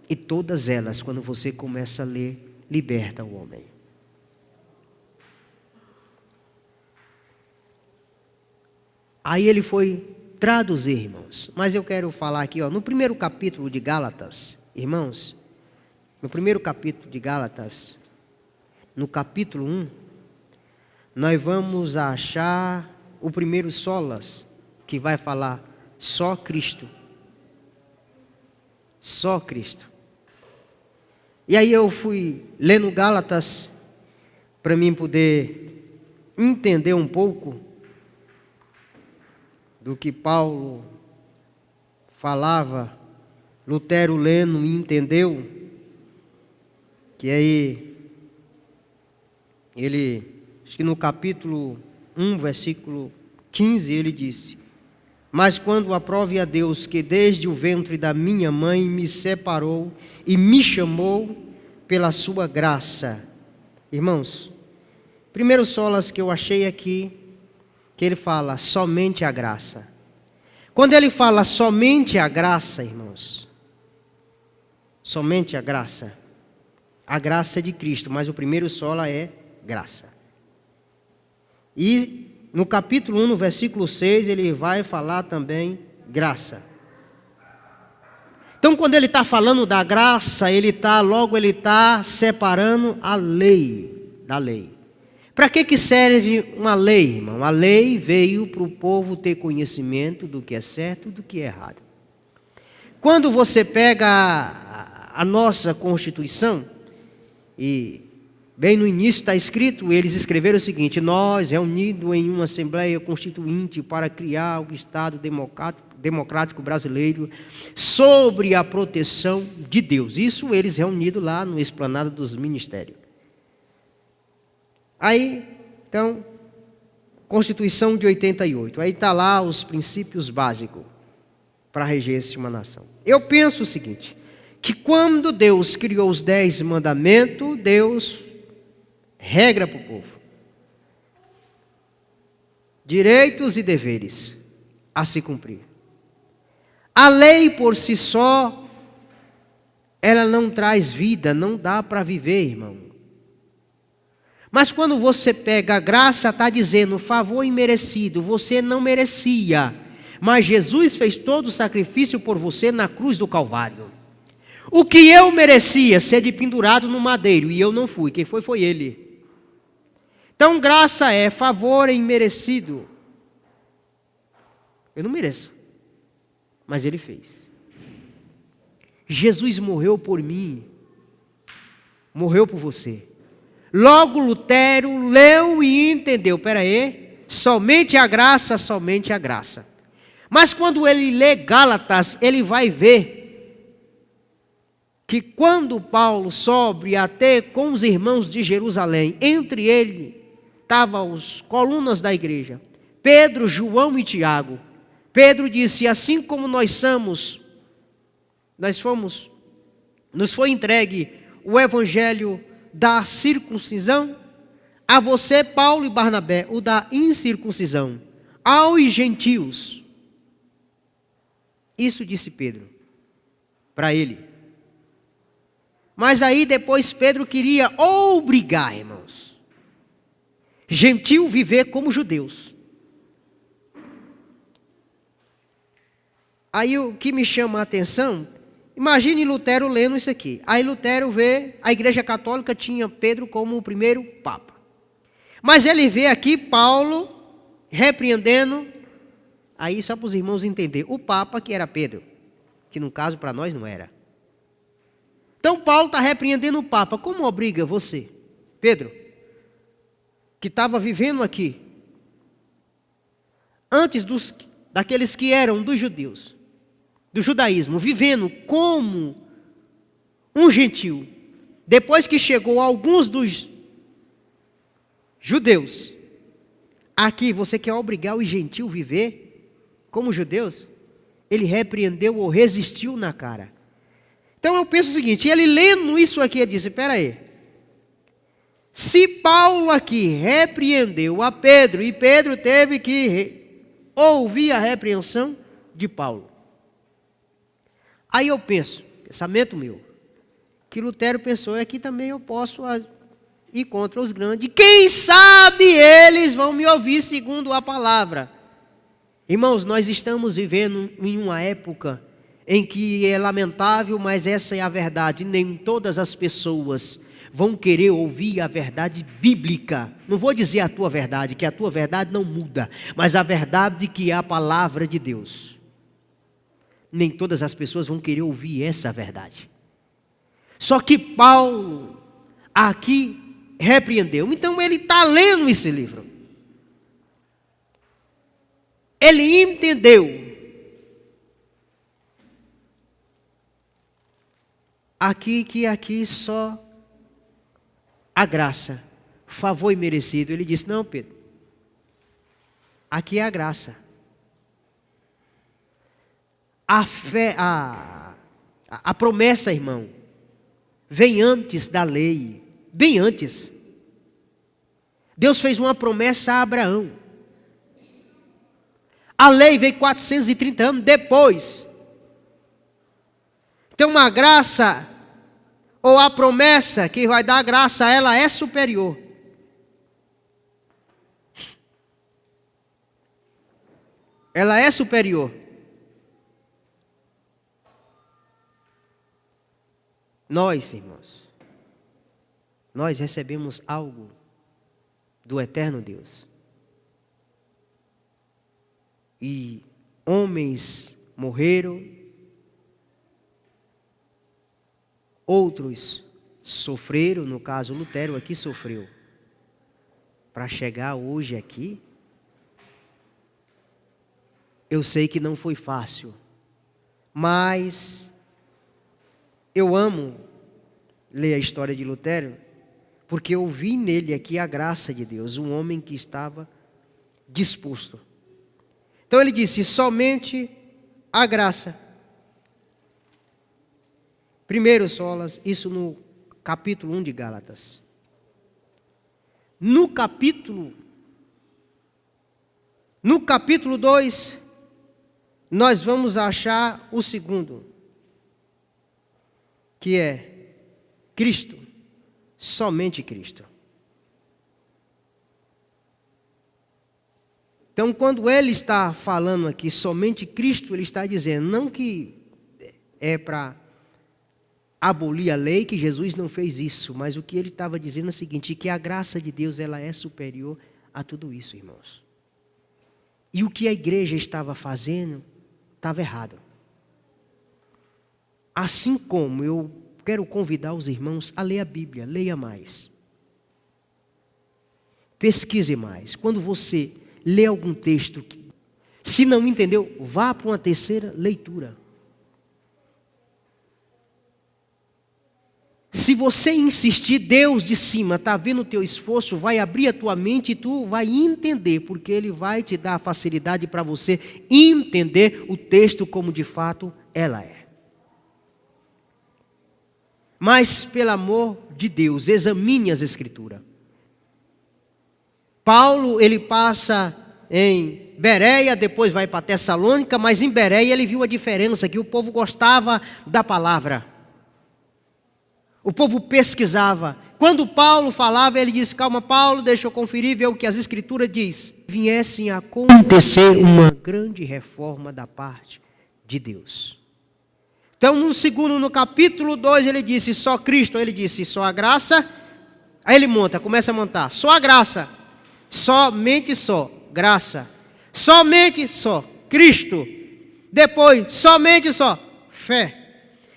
E todas elas, quando você começa a ler, liberta o homem. Aí ele foi traduzir, irmãos. Mas eu quero falar aqui, no primeiro capítulo de Gálatas, irmãos, no primeiro capítulo de Gálatas, no capítulo 1, nós vamos achar o primeiro solas, que vai falar só Cristo Só Cristo. E aí eu fui lendo Gálatas para mim poder entender um pouco do que Paulo falava, Lutero lendo e entendeu, que aí ele, acho que no capítulo 1, versículo 15, ele disse: mas quando aprove a Deus que desde o ventre da minha mãe me separou e me chamou pela sua graça. Irmãos, primeiro solas que eu achei aqui, que ele fala somente a graça. Quando ele fala somente a graça, irmãos, somente a graça é de Cristo, mas o primeiro sola é graça. E no capítulo 1, no versículo 6, ele vai falar também graça. Então, quando ele está falando da graça, ele está separando a lei da lei. Para que serve uma lei, irmão? A lei veio para o povo ter conhecimento do que é certo e do que é errado. Quando você pega a nossa Constituição, e bem no início está escrito, eles escreveram o seguinte: nós, reunidos em uma Assembleia Constituinte para criar o Estado Democrático Brasileiro, sobre a proteção de Deus. Isso eles reunidos lá no Esplanada dos Ministérios. Aí, então, Constituição de 88. Aí está lá os princípios básicos para reger uma nação. Eu penso o seguinte, que quando Deus criou os 10 mandamentos, Deus regra para o povo. Direitos e deveres a se cumprir. A lei por si só, ela não traz vida, não dá para viver, irmão. Mas quando você pega a graça, está dizendo favor imerecido, você não merecia, mas Jesus fez todo o sacrifício por você na cruz do Calvário. O que eu merecia, ser de pendurado no madeiro, e eu não fui, quem foi ele. Então graça é favor imerecido. Eu não mereço, mas ele fez. Jesus morreu por mim, morreu por você. Logo Lutero leu e entendeu, somente a graça, somente a graça. Mas quando ele lê Gálatas, ele vai ver que quando Paulo sobe até com os irmãos de Jerusalém, entre eles estavam os colunas da igreja, Pedro, João e Tiago. Pedro disse: assim como nos foi entregue o evangelho da circuncisão, a você, Paulo e Barnabé, o da incircuncisão, aos gentios. Isso disse Pedro para ele. Mas aí depois Pedro queria obrigar, irmãos, gentil viver como judeus. Aí o que me chama a atenção, imagine Lutero lendo isso aqui. Aí Lutero vê, a Igreja Católica tinha Pedro como o primeiro Papa. Mas ele vê aqui Paulo repreendendo, aí só para os irmãos entenderem, o Papa que era Pedro, que no caso para nós não era. Então Paulo está repreendendo o Papa. Como obriga você, Pedro, que estava vivendo aqui, antes daqueles que eram dos judeus, do judaísmo, vivendo como um gentil, depois que chegou alguns dos judeus, aqui você quer obrigar o gentil a viver como judeus? Ele repreendeu ou resistiu na cara. Então eu penso o seguinte, ele lendo isso aqui, ele disse, espera aí, se Paulo aqui repreendeu a Pedro, e Pedro teve que ouvir a repreensão de Paulo, aí eu penso, pensamento meu, que Lutero pensou, aqui também eu posso ir contra os grandes, quem sabe eles vão me ouvir segundo a palavra. Irmãos, nós estamos vivendo em uma época em que é lamentável, mas essa é a verdade, nem todas as pessoas vão querer ouvir a verdade bíblica. Não vou dizer a tua verdade, que a tua verdade não muda, mas a verdade que é a palavra de Deus. Nem todas as pessoas vão querer ouvir essa verdade. Só que Paulo aqui repreendeu. Então ele está lendo esse livro. Ele entendeu que aqui só a graça, favor imerecido. Ele disse: não, Pedro, aqui é a graça. A fé, a promessa, irmão, vem antes da lei, bem antes. Deus fez uma promessa a Abraão. A lei veio 430 anos depois. Então uma graça, ou a promessa que vai dar a graça, ela é superior. Ela é superior. Nós, irmãos, nós recebemos algo do eterno Deus. E homens morreram, outros sofreram, no caso Lutero aqui sofreu, para chegar hoje aqui. Eu sei que não foi fácil, mas eu amo ler a história de Lutero, porque eu vi nele aqui a graça de Deus, um homem que estava disposto. Então ele disse: somente a graça. Primeiro solas, isso no capítulo 1 de Gálatas. No capítulo 2, nós vamos achar o segundo, que é Cristo, somente Cristo. Então, quando ele está falando aqui somente Cristo, ele está dizendo não que é para abolir a lei, que Jesus não fez isso, mas o que ele estava dizendo é o seguinte: que a graça de Deus ela é superior a tudo isso, irmãos. E o que a igreja estava fazendo estava errado. Assim como eu quero convidar os irmãos a ler a Bíblia, leia mais. Pesquise mais. Quando você lê algum texto, se não entendeu, vá para uma terceira leitura. Se você insistir, Deus de cima está vendo o teu esforço, vai abrir a tua mente e tu vai entender, porque Ele vai te dar a facilidade para você entender o texto como de fato ela é. Mas, pelo amor de Deus, examine as Escrituras. Paulo, ele passa em Bereia, depois vai para Tessalônica, mas em Bereia ele viu a diferença, que o povo gostava da palavra. O povo pesquisava. Quando Paulo falava, ele disse: calma, Paulo, deixa eu conferir, ver o que as Escrituras diz. Viessem a acontecer uma grande reforma da parte de Deus. Então, no capítulo 2, ele disse: só Cristo. Ele disse: só a graça. Aí ele começa a montar. Só a graça. Somente só graça. Somente só Cristo. Depois, somente só fé.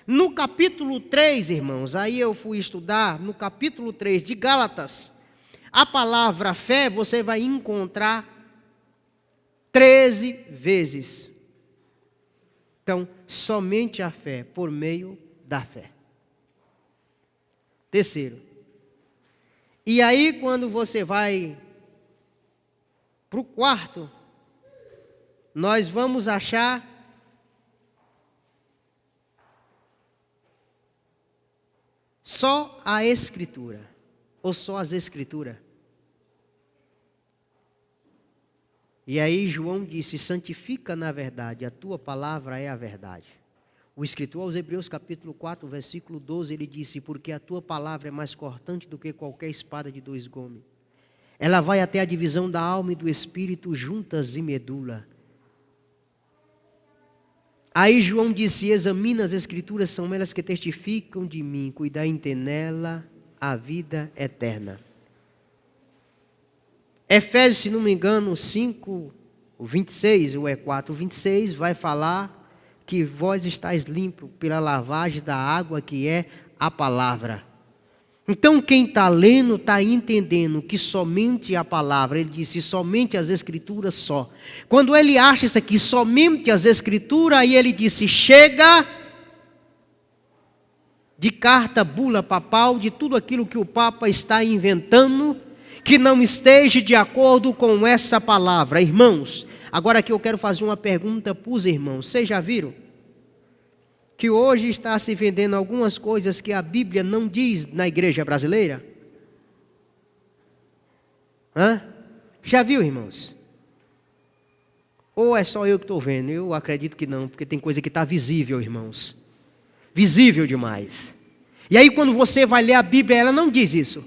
No capítulo 3, irmãos, aí eu fui estudar, no capítulo 3 de Gálatas, a palavra fé você vai encontrar 13 vezes. Então, somente a fé, por meio da fé. Terceiro. E aí, quando você vai para o quarto, nós vamos achar só a Escritura, ou só as Escrituras. E aí João disse: santifica na verdade, a tua palavra é a verdade. O escritor aos Hebreus capítulo 4, versículo 12, ele disse: porque a tua palavra é mais cortante do que qualquer espada de 2 gumes. Ela vai até a divisão da alma e do espírito, juntas e medula. Aí João disse: examina as Escrituras, são elas que testificam de mim, cuidai em ter nela a vida eterna. Efésios, se não me engano, 5, o 26, ou é 4, o 26, vai falar que vós estáis limpos pela lavagem da água que é a palavra. Então quem está lendo está entendendo que somente a palavra, ele disse somente as escrituras só. Quando ele acha isso aqui, somente as escrituras, aí ele disse, chega de carta, bula papal, de tudo aquilo que o Papa está inventando, que não esteja de acordo com essa palavra. Irmãos, agora aqui eu quero fazer uma pergunta para os irmãos. Vocês já viram que hoje está se vendendo algumas coisas que a Bíblia não diz na igreja brasileira? Já viu, irmãos? Ou é só eu que estou vendo? Eu acredito que não, porque tem coisa que está visível, irmãos. Visível demais. E aí quando você vai ler a Bíblia, ela não diz isso.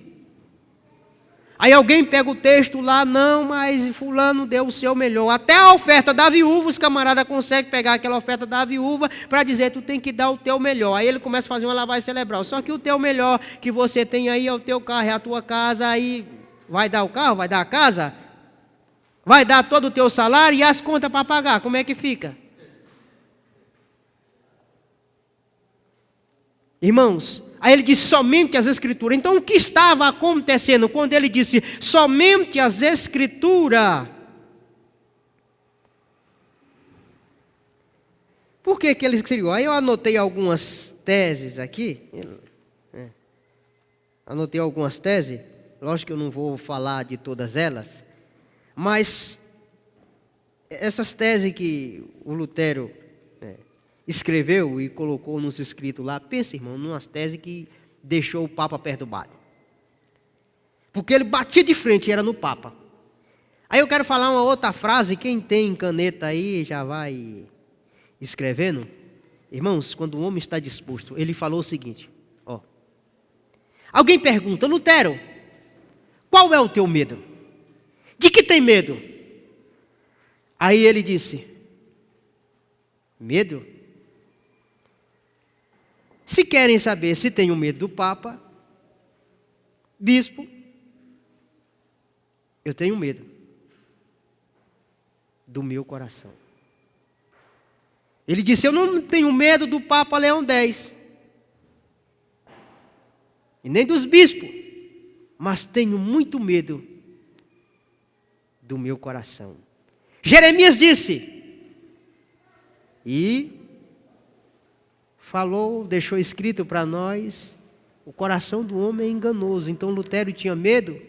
Aí alguém pega o texto lá, não, mas fulano deu o seu melhor. Até a oferta da viúva, os camaradas conseguem pegar aquela oferta da viúva para dizer, tu tem que dar o teu melhor. Aí ele começa a fazer uma lavagem cerebral. Só que o teu melhor que você tem aí é o teu carro, é a tua casa. Aí vai dar o carro, vai dar a casa, vai dar todo o teu salário e as contas para pagar. Como é que fica? Irmãos, aí ele disse somente as escrituras. Então o que estava acontecendo quando ele disse somente as escrituras? Por que ele escreveu? Aí eu anotei algumas teses aqui. Anotei algumas teses. Lógico que eu não vou falar de todas elas. Mas essas teses que o Lutero escreveu e colocou nos escritos lá, pensa, irmão, numas teses que deixou o Papa perturbado. Porque ele batia de frente, era no Papa. Aí eu quero falar uma outra frase, quem tem caneta aí já vai escrevendo. Irmãos, quando o homem está disposto, ele falou o seguinte, ó. Alguém pergunta, Lutero, qual é o teu medo? De que tem medo? Aí ele disse, medo? Se querem saber se tenho medo do Papa, bispo, eu tenho medo do meu coração. Ele disse, eu não tenho medo do Papa Leão X, e nem dos bispos, mas tenho muito medo do meu coração. Jeremias disse, e falou, deixou escrito para nós, o coração do homem é enganoso. Então Lutero tinha medo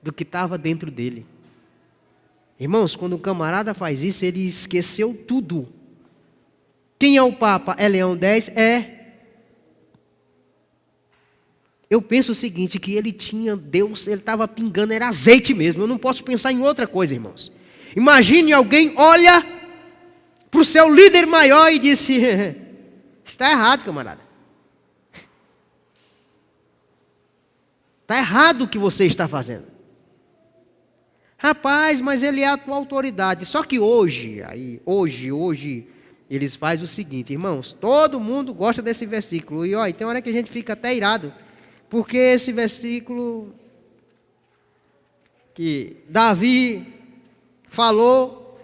do que estava dentro dele. Irmãos, quando o camarada faz isso, ele esqueceu tudo. Quem é o Papa? É Leão X? É. Eu penso o seguinte, que ele tinha Deus, ele estava pingando, era azeite mesmo. Eu não posso pensar em outra coisa, irmãos. Imagine alguém olha para o seu líder maior e disse, está errado, camarada. Está errado o que você está fazendo. Rapaz, mas ele é a tua autoridade. Só que hoje, eles fazem o seguinte, irmãos, todo mundo gosta desse versículo. E tem hora que a gente fica até irado, porque esse versículo que Davi falou,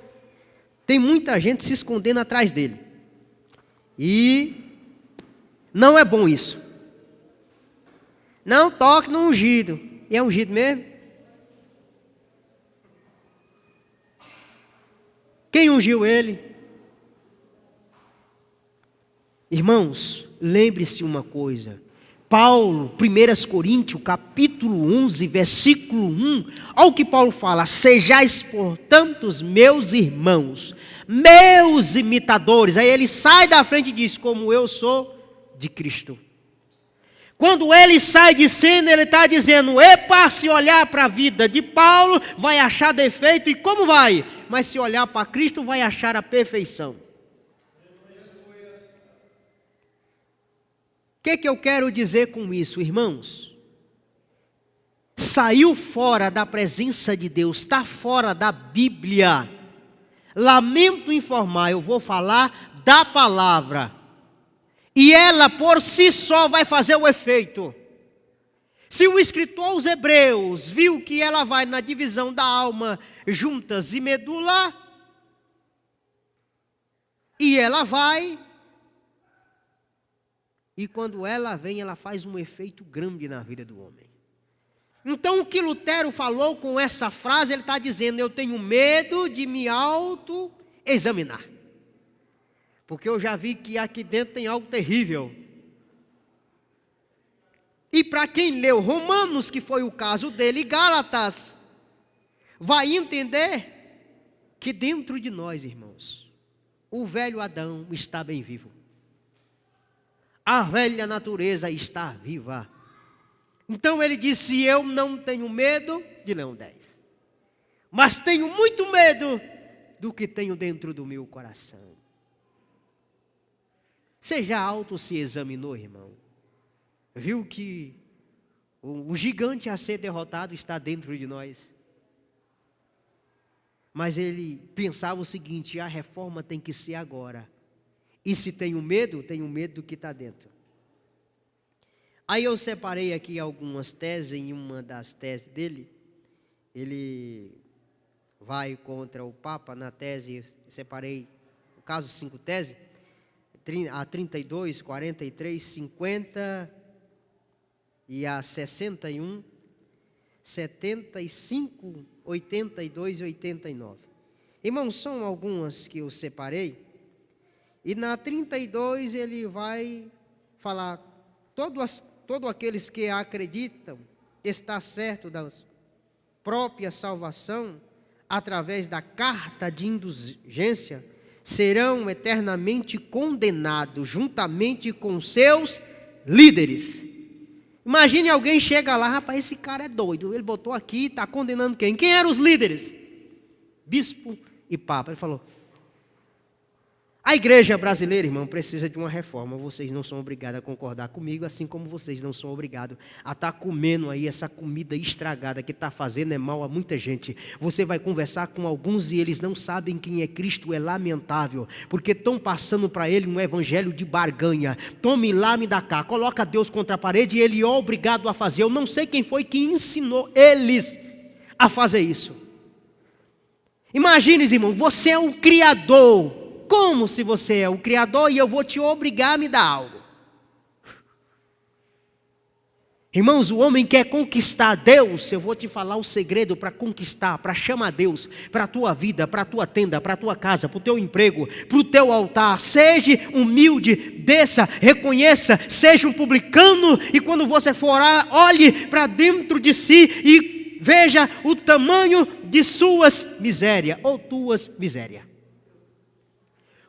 tem muita gente se escondendo atrás dele. E não é bom isso. Não toque no ungido. E é ungido mesmo? Quem ungiu ele? Irmãos, lembre-se uma coisa. Paulo, 1 Coríntios, capítulo 11, versículo 1. Olha o que Paulo fala. Sejais, portanto, meus irmãos, meus imitadores. Aí ele sai da frente e diz, como eu sou de Cristo. Quando ele sai de cena, ele está dizendo, epa, se olhar para a vida de Paulo, vai achar defeito, e como vai? Mas se olhar para Cristo, vai achar a perfeição. O que eu quero dizer com isso, irmãos? Saiu fora da presença de Deus, está fora da Bíblia. Lamento informar, eu vou falar da palavra. E ela por si só vai fazer o efeito. Se o escritor aos Hebreus viu que ela vai na divisão da alma, juntas e medula, E ela vai, e quando ela vem, ela faz um efeito grande na vida do homem. Então, o que Lutero falou com essa frase, ele está dizendo: eu tenho medo de me auto-examinar. Porque eu já vi que aqui dentro tem algo terrível. E para quem leu Romanos, que foi o caso dele, e Gálatas, vai entender que dentro de nós, irmãos, o velho Adão está bem vivo. A velha natureza está viva. Então ele disse: eu não tenho medo de Leão 10, mas tenho muito medo do que tenho dentro do meu coração. Você já auto se examinou, irmão? Viu que o gigante a ser derrotado está dentro de nós? Mas ele pensava o seguinte: a reforma tem que ser agora. E se tenho medo do que está dentro. Aí eu separei aqui algumas teses. Em uma das teses dele, ele vai contra o Papa. Na tese, separei, no caso, 5 teses, a 32, 43, 50 e a 61, 75, 82 e 89. Irmãos, são algumas que eu separei. E na 32 ele vai falar: todos aqueles que acreditam estar certo da própria salvação através da carta de indulgência serão eternamente condenados juntamente com seus líderes. Imagine alguém chega lá: rapaz, esse cara é doido, ele botou aqui, está condenando quem? Quem eram os líderes? Bispo e Papa. Ele falou: a igreja brasileira, irmão, precisa de uma reforma. Vocês não são obrigados a concordar comigo, assim como vocês não são obrigados a estar comendo aí essa comida estragada que está fazendo mal a muita gente. Você vai conversar com alguns e eles não sabem quem é Cristo. É lamentável, porque estão passando para ele um evangelho de barganha. Tome lá, me dá cá. Coloca Deus contra a parede e ele é obrigado a fazer. Eu não sei quem foi que ensinou eles a fazer isso. Imagine, irmão, você é o Criador. Como se você é o Criador e eu vou te obrigar a me dar algo? Irmãos, o homem quer conquistar Deus. Eu vou te falar o segredo para conquistar, para chamar Deus para a tua vida, para a tua tenda, para a tua casa, para o teu emprego, para o teu altar. Seja humilde, desça, reconheça, seja um publicano. E quando você for orar, olhe para dentro de si e veja o tamanho de suas misérias ou tuas misérias.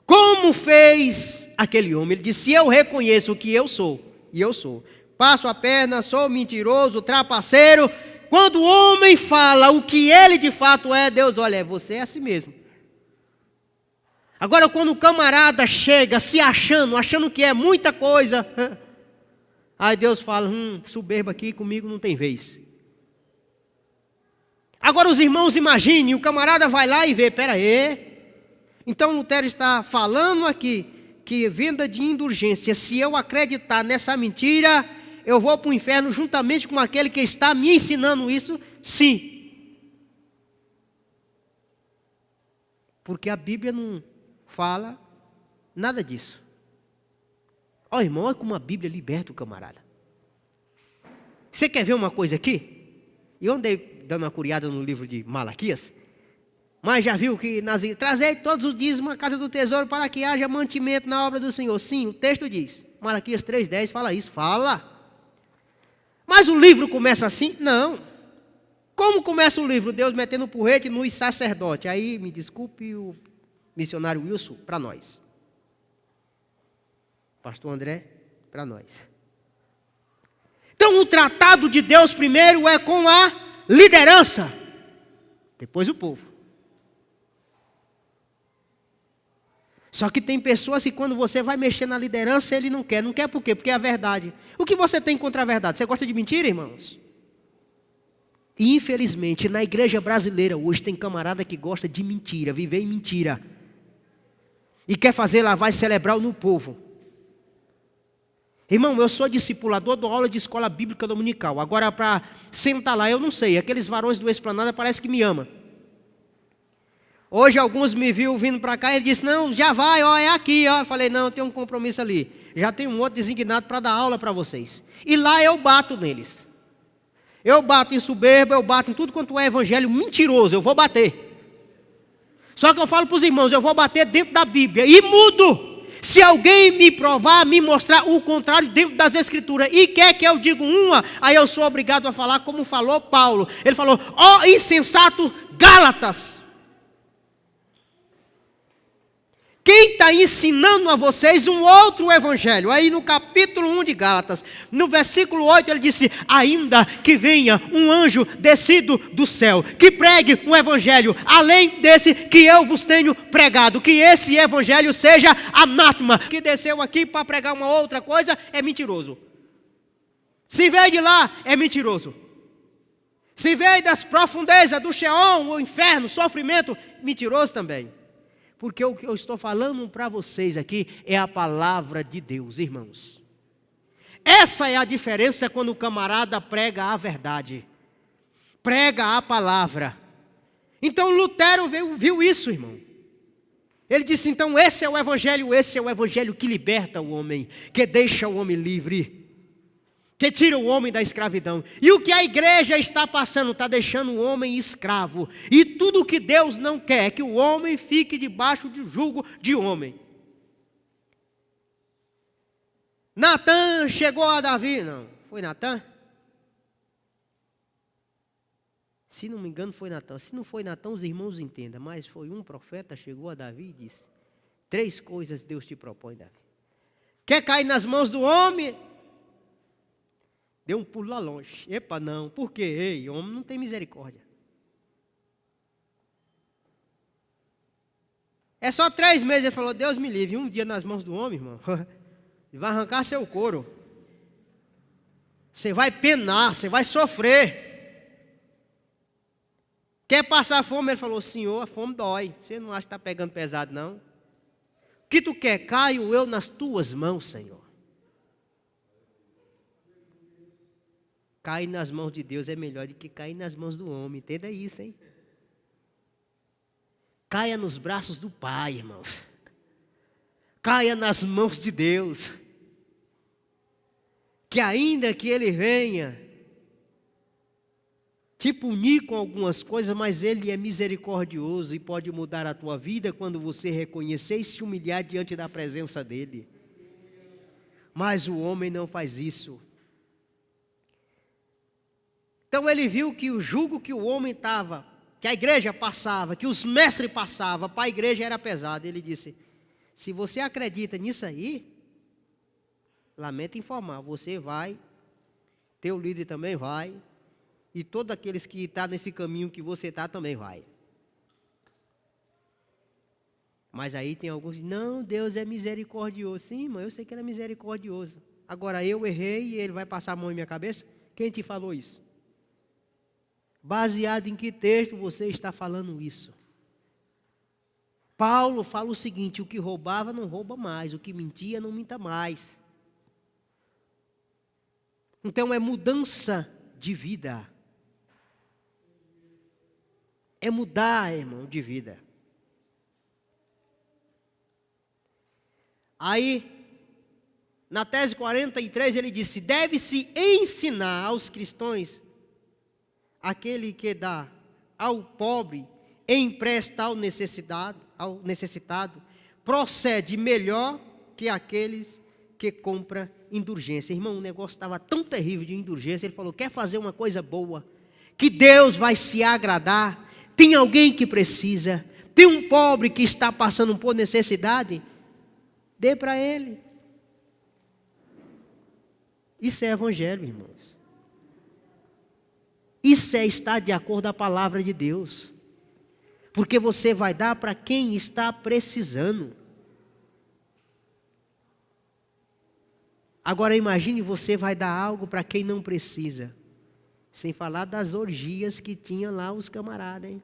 Como fez aquele homem? Ele disse: eu reconheço o que eu sou, e eu sou. Passo a perna, sou mentiroso, trapaceiro. Quando o homem fala o que ele de fato é, Deus olha: você é assim mesmo. Agora, quando o camarada chega se achando que é muita coisa, aí Deus fala: soberba aqui comigo não tem vez. Agora os irmãos imaginem, o camarada vai lá e vê: pera aí. Então Lutero está falando aqui que venda de indulgência, se eu acreditar nessa mentira, eu vou para o inferno juntamente com aquele que está me ensinando isso? Sim. Porque a Bíblia não fala nada disso. Ó, irmão, olha como a Bíblia liberta o camarada. Você quer ver uma coisa aqui? Eu andei dando uma curiada no livro de Malaquias. Mas já viu que trazei todos os dízimos à casa do tesouro para que haja mantimento na obra do Senhor. Sim, o texto diz. Malaquias 3,10 fala isso. Fala. Mas o livro começa assim? Não. Como começa o livro? Deus metendo porrete nos sacerdotes. Aí, me desculpe o missionário Wilson, para nós. Pastor André, para nós. Então, o tratado de Deus primeiro é com a liderança. Depois o povo. Só que tem pessoas que quando você vai mexer na liderança, ele não quer. Não quer por quê? Porque é a verdade. O que você tem contra a verdade? Você gosta de mentira, irmãos? E infelizmente, na igreja brasileira hoje tem camarada que gosta de mentira, viver em mentira. E quer fazer lavagem cerebral no povo. Irmão, eu sou discipulador, dou aula de escola bíblica dominical. Agora, para sentar lá, eu não sei. Aqueles varões do Esplanada parece que me amam. Hoje alguns me viram vindo para cá e ele disse, não, já vai, ó, é aqui, ó. Eu falei, não, tem um compromisso ali. Já tem um outro designado para dar aula para vocês. E lá eu bato neles. Eu bato em soberba, eu bato em tudo quanto é evangelho mentiroso, eu vou bater. Só que eu falo para os irmãos, eu vou bater dentro da Bíblia e mudo. Se alguém me provar, me mostrar o contrário dentro das Escrituras e quer que eu diga uma, aí eu sou obrigado a falar como falou Paulo. Ele falou, ó insensato Gálatas. Quem está ensinando a vocês um outro evangelho? Aí no capítulo 1 de Gálatas, no versículo 8, ele disse, ainda que venha um anjo descido do céu, que pregue um evangelho, além desse que eu vos tenho pregado, que esse evangelho seja anátema, que desceu aqui para pregar uma outra coisa, é mentiroso. Se veio de lá, é mentiroso. Se veio das profundezas, do Sheol, o inferno, sofrimento, mentiroso também. Porque o que eu estou falando para vocês aqui é a palavra de Deus, irmãos. Essa é a diferença quando o camarada prega a verdade. Prega a palavra. Então Lutero viu isso, irmão. Ele disse, então esse é o evangelho que liberta o homem, que deixa o homem livre, que tira o homem da escravidão. E o que a igreja está passando, está deixando o homem escravo. E tudo que Deus não quer é que o homem fique debaixo de jugo de homem. Natã chegou a Davi, não, foi Natã? Se não me engano foi Natã. Se não foi Natã, os irmãos entendam. Mas foi um profeta, chegou a Davi e disse, 3 coisas Deus te propõe, Davi. Quer cair nas mãos do homem? Deu um pulo lá longe. Epa, não. Por quê? Ei, homem não tem misericórdia. É só 3 meses. Ele falou, Deus me livre. Um dia nas mãos do homem, irmão. Ele vai arrancar seu couro. Você vai penar, você vai sofrer. Quer passar fome? Ele falou, Senhor, a fome dói. Você não acha que está pegando pesado, não? O que tu quer? Caio eu nas tuas mãos, Senhor. Cair nas mãos de Deus é melhor do que cair nas mãos do homem. Entenda isso, hein? Caia nos braços do Pai, irmãos. Caia nas mãos de Deus. Que ainda que Ele venha te punir com algumas coisas, mas Ele é misericordioso e pode mudar a tua vida quando você reconhecer e se humilhar diante da presença dEle. Mas o homem não faz isso. Então ele viu que o jugo que o homem estava, que a igreja passava, que os mestres passavam, para a igreja era pesado. Ele disse, se você acredita nisso aí, lamento informar, você vai, teu líder também vai, e todos aqueles que estão nesse caminho que você está também vai. Mas aí tem alguns, não, Deus é misericordioso. Sim, irmão, eu sei que Ele é misericordioso. Agora eu errei e Ele vai passar a mão em minha cabeça? Quem te falou isso? Baseado em que texto você está falando isso? Paulo fala o seguinte, o que roubava não rouba mais, o que mentia não minta mais. Então é mudança de vida. É mudar, irmão, de vida. Aí, na tese 43, ele disse, deve-se ensinar aos cristãos aquele que dá ao pobre e empresta ao necessitado, procede melhor que aqueles que compram indulgência. Irmão, o negócio estava tão terrível de indulgência, ele falou, quer fazer uma coisa boa, que Deus vai se agradar, tem alguém que precisa, tem um pobre que está passando por necessidade, dê para ele. Isso é evangelho, irmãos. Isso é estar de acordo com a palavra de Deus. Porque você vai dar para quem está precisando. Agora imagine, você vai dar algo para quem não precisa. Sem falar das orgias que tinha lá os camaradas, hein?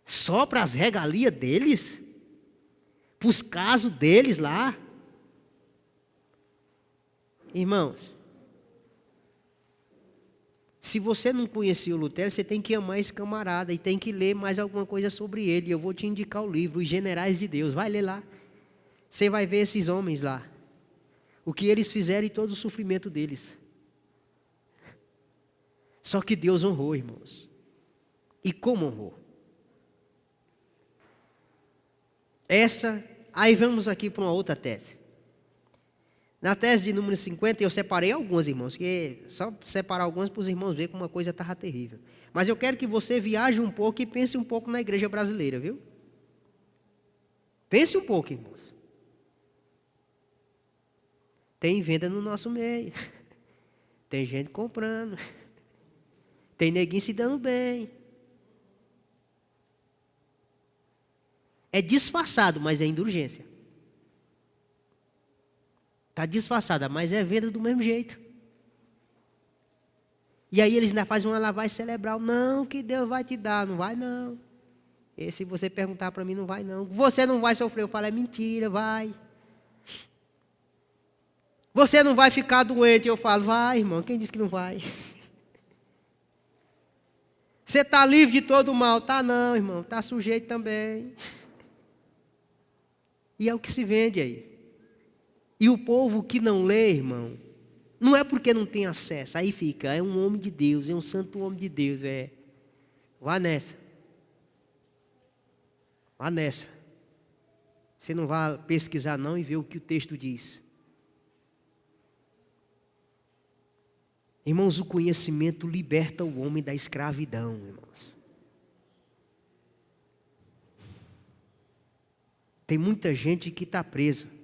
Só para as regalias deles? Para os casos deles lá? Irmãos, Se você não conhecia o Lutero, você tem que amar esse camarada e tem que ler mais alguma coisa sobre ele. Eu vou te indicar o livro, Os Generais de Deus. Vai ler lá. Você vai ver esses homens lá. O que eles fizeram e todo o sofrimento deles. Só que Deus honrou, irmãos. E como honrou? Aí vamos aqui para uma outra tese. Na tese de número 50, eu separei algumas, irmãos, que só separar algumas para os irmãos verem como uma coisa estava terrível. Mas eu quero que você viaje um pouco e pense um pouco na igreja brasileira, viu? Pense um pouco, irmãos. Tem venda no nosso meio. Tem gente comprando. Tem neguinho se dando bem. É disfarçado, mas é indulgência. Está disfarçada, mas é venda do mesmo jeito. E aí eles ainda fazem uma lavagem cerebral. Não, que Deus vai te dar. Não vai, não. E se você perguntar para mim, não vai, não. Você não vai sofrer. Eu falo, é mentira, vai. Você não vai ficar doente. Eu falo, vai, irmão. Quem disse que não vai? Você está livre de todo o mal. Tá não, irmão. Está sujeito também. E é o que se vende aí. E o povo que não lê, irmão, não é porque não tem acesso. Aí fica, é um homem de Deus, é um santo homem de Deus. Vá nessa. Vá nessa. Você não vai pesquisar não e ver o que o texto diz. Irmãos, o conhecimento liberta o homem da escravidão, irmãos. Tem muita gente que está presa.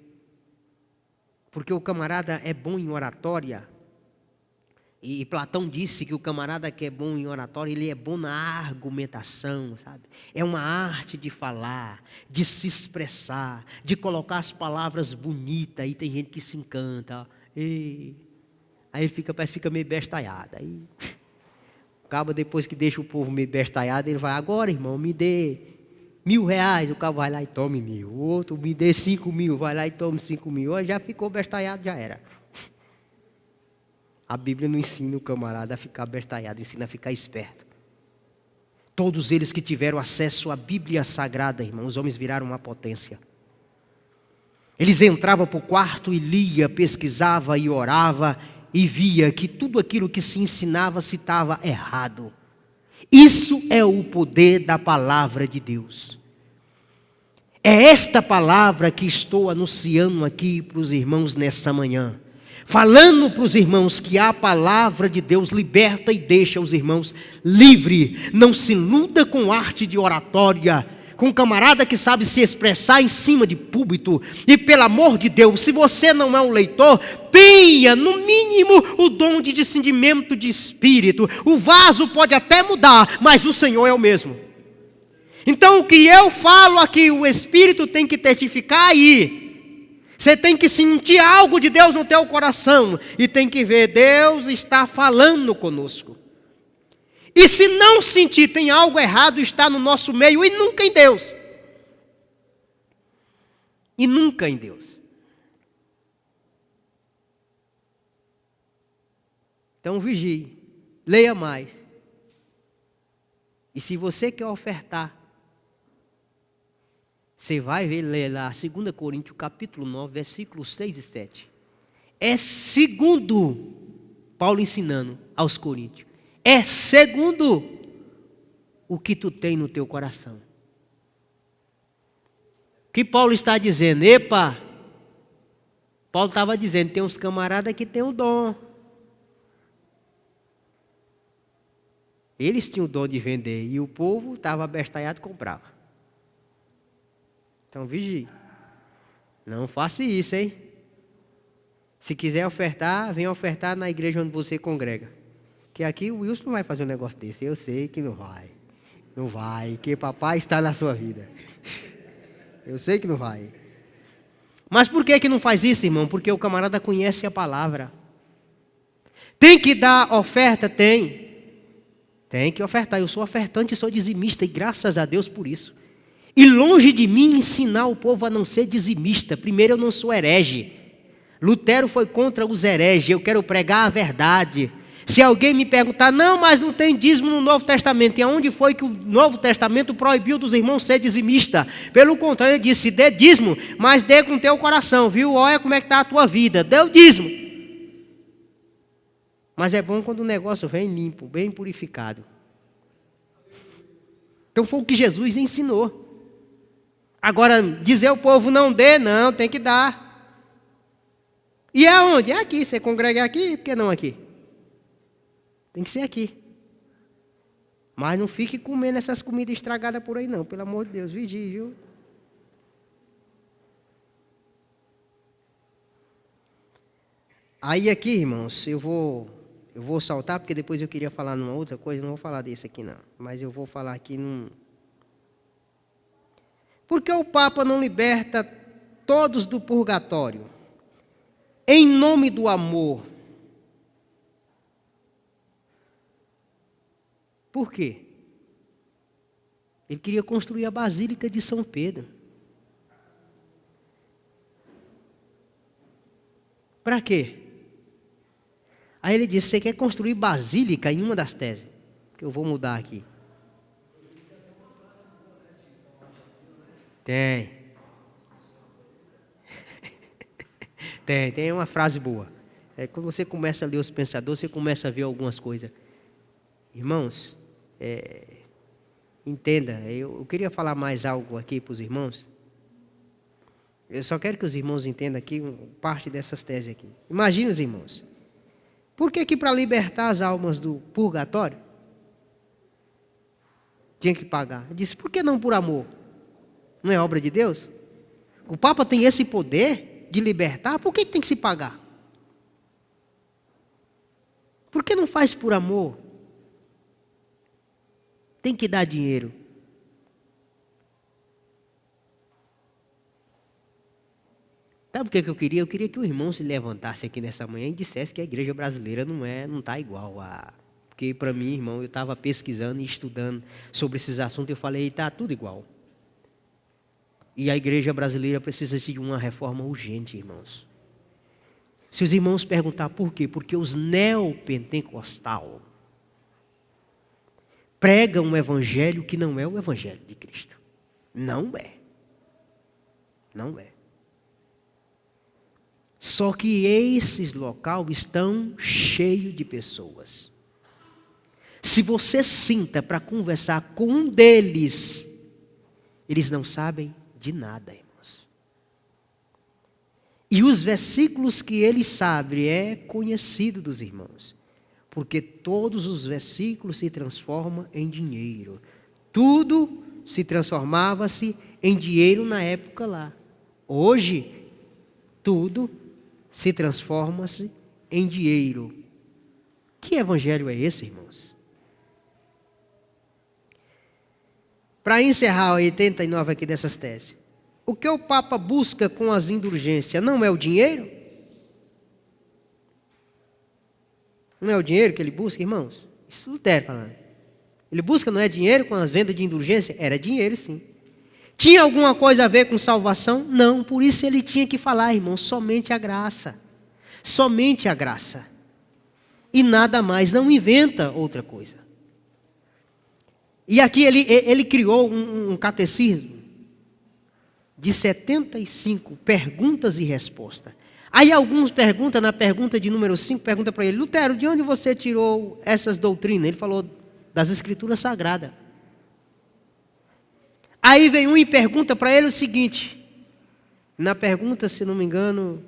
Porque o camarada é bom em oratória. E Platão disse que o camarada que é bom em oratória, ele é bom na argumentação, sabe? É uma arte de falar, de se expressar, de colocar as palavras bonitas. Aí tem gente que se encanta. Aí ele parece que fica meio bestalhado. Aí acaba depois que deixa o povo meio bestalhado, ele vai, agora irmão, me dê R$1.000, o cara vai lá e tome 1.000. O outro me dê 5.000, vai lá e tome 5.000. Olha, já ficou bestalhado, já era. A Bíblia não ensina o camarada a ficar bestalhado, ensina a ficar esperto. Todos eles que tiveram acesso à Bíblia Sagrada, irmãos, os homens viraram uma potência. Eles entravam para o quarto e lia, pesquisava e orava e via que tudo aquilo que se ensinava se estava errado. Isso é o poder da palavra de Deus. É esta palavra que estou anunciando aqui para os irmãos nessa manhã. Falando para os irmãos que a palavra de Deus liberta e deixa os irmãos livres. Não se iluda com arte de oratória, com um camarada que sabe se expressar em cima de púlpito. E pelo amor de Deus, se você não é um leitor, tenha no mínimo o dom de discernimento de espírito. O vaso pode até mudar, mas o Senhor é o mesmo. Então o que eu falo aqui, o Espírito tem que testificar aí. Você tem que sentir algo de Deus no teu coração. E tem que ver, Deus está falando conosco. E se não sentir, tem algo errado, está no nosso meio e nunca em Deus. E nunca em Deus. Então vigie, leia mais. E se você quer ofertar, você vai ler lá 2 Coríntios capítulo 9, versículos 6 e 7. É segundo Paulo ensinando aos coríntios. É segundo o que tu tem no teu coração. O que Paulo está dizendo? Epa! Paulo estava dizendo, tem uns camaradas que têm o dom. Eles tinham o dom de vender e o povo estava abestalhado e comprava. Então vigie. Não faça isso, hein? Se quiser ofertar, venha ofertar na igreja onde você congrega. Que aqui o Wilson não vai fazer um negócio desse. Eu sei que não vai. Não vai, que papai está na sua vida. Eu sei que não vai. Mas por que não faz isso, irmão? Porque o camarada conhece a palavra. Tem que dar oferta? Tem. Tem que ofertar. Eu sou ofertante, sou dizimista e graças a Deus por isso. E longe de mim ensinar o povo a não ser dizimista. Primeiro, eu não sou herege. Lutero foi contra os hereges. Eu quero pregar a verdade. Se alguém me perguntar, não, mas não tem dízimo no Novo Testamento, e aonde foi que o Novo Testamento proibiu dos irmãos ser dizimista? Pelo contrário, ele disse, dê dízimo, mas dê com o teu coração, viu? Olha como é que está a tua vida, dê o dízimo. Mas é bom quando o negócio vem limpo, bem purificado. Então foi o que Jesus ensinou. Agora, dizer ao povo não dê, não, tem que dar. E é aonde? É aqui, você congrega aqui, por que não aqui? Tem que ser aqui. Mas não fique comendo essas comidas estragadas por aí não, pelo amor de Deus, vigie, viu? Aí aqui, irmãos, eu vou saltar, porque depois eu queria falar numa outra coisa, não vou falar desse aqui não, mas eu vou falar aqui num... Por que o Papa não liberta todos do purgatório? Em nome do amor. Por quê? Ele queria construir a Basílica de São Pedro. Para quê? Aí ele disse, você quer construir basílica em uma das teses? Que eu vou mudar aqui. Tem. Tem uma frase boa. Quando você começa a ler os pensadores, você começa a ver algumas coisas. Irmãos, entenda, eu queria falar mais algo aqui para os irmãos. Eu só quero que os irmãos entendam aqui parte dessas teses aqui. Imagine os irmãos. Por que para libertar as almas do purgatório tinha que pagar? Eu disse, por que não por amor? Não é obra de Deus? O Papa tem esse poder de libertar, por que tem que se pagar? Por que não faz por amor? Tem que dar dinheiro. Sabe o que eu queria? Eu queria que o irmão se levantasse aqui nessa manhã e dissesse que a igreja brasileira não está igual a... Porque para mim, irmão, eu estava pesquisando e estudando sobre esses assuntos, eu falei, está tudo igual. E a igreja brasileira precisa de uma reforma urgente, irmãos. Se os irmãos perguntar por quê? Porque os neopentecostal pregam um evangelho que não é o evangelho de Cristo. Não é. Não é. Só que esses locais estão cheios de pessoas. Se você senta para conversar com um deles, eles não sabem de nada, irmãos. E os versículos que eles sabem é conhecido dos irmãos. Porque todos os versículos se transformam em dinheiro. Tudo se transformava-se em dinheiro na época lá. Hoje, tudo se transforma-se em dinheiro. Que evangelho é esse, irmãos? Para encerrar a 89 aqui dessas teses. O que o Papa busca com as indulgências não é o dinheiro? Não é o dinheiro que ele busca, irmãos? Isso Lutero falando. Ele busca, não é dinheiro com as vendas de indulgência? Era dinheiro, sim. Tinha alguma coisa a ver com salvação? Não, por isso ele tinha que falar, irmão, somente a graça. Somente a graça. E nada mais, não inventa outra coisa. E aqui ele criou um catecismo de 75 perguntas e respostas. Aí alguns perguntam, na pergunta de número 5, pergunta para ele, Lutero, de onde você tirou essas doutrinas? Ele falou, das Escrituras Sagradas. Aí vem um e pergunta para ele o seguinte, na pergunta, se não me engano,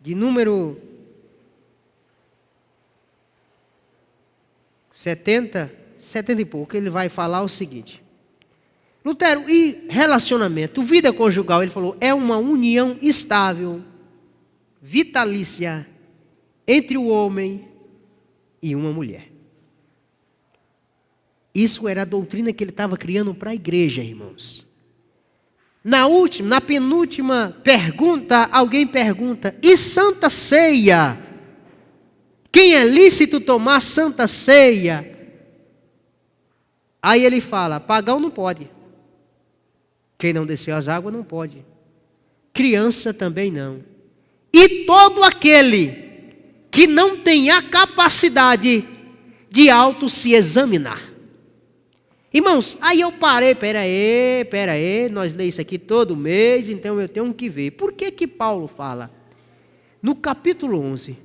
de número 70 e pouco, ele vai falar o seguinte, Lutero, e relacionamento, vida conjugal? Ele falou, é uma união estável, vitalícia, entre o homem e uma mulher. Isso era a doutrina que ele estava criando para a igreja, irmãos. Na penúltima pergunta, alguém pergunta, e Santa Ceia? Quem é lícito tomar Santa Ceia? Aí ele fala, pagão não pode. Quem não desceu as águas não pode. Criança também não. E todo aquele que não tem a capacidade de auto se examinar. Irmãos, aí eu parei, pera aí, nós lemos isso aqui todo mês, então eu tenho que ver. Por que que Paulo fala? No capítulo 11,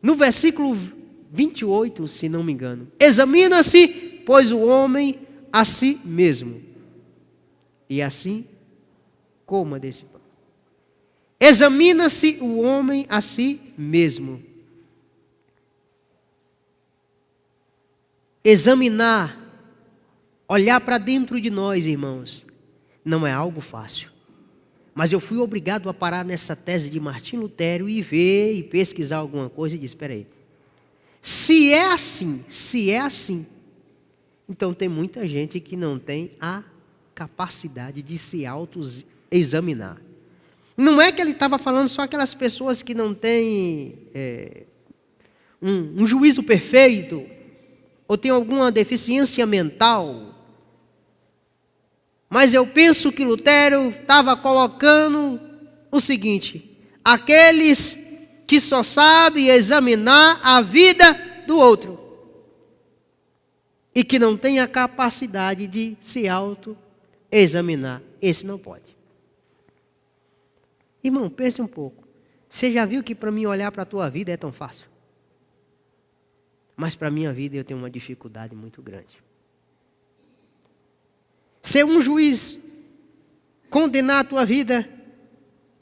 no versículo 28, se não me engano. Examina-se, pois o homem a si mesmo, e assim coma desse pão. Examina-se o homem a si mesmo. Examinar, olhar para dentro de nós, irmãos, não é algo fácil. Mas eu fui obrigado a parar nessa tese de Martim Lutero e ver e pesquisar alguma coisa e disse, espera aí. Se é assim, então tem muita gente que não tem a capacidade de se auto-examinar. Não é que ele estava falando só aquelas pessoas que não têm um juízo perfeito, ou tem alguma deficiência mental. Mas eu penso que Lutero estava colocando o seguinte: aqueles que só sabem examinar a vida do outro e que não têm a capacidade de se auto-examinar, esse não pode. Irmão, pense um pouco. Você já viu que para mim olhar para a tua vida é tão fácil? Mas para a minha vida eu tenho uma dificuldade muito grande. Ser um juiz, condenar a tua vida,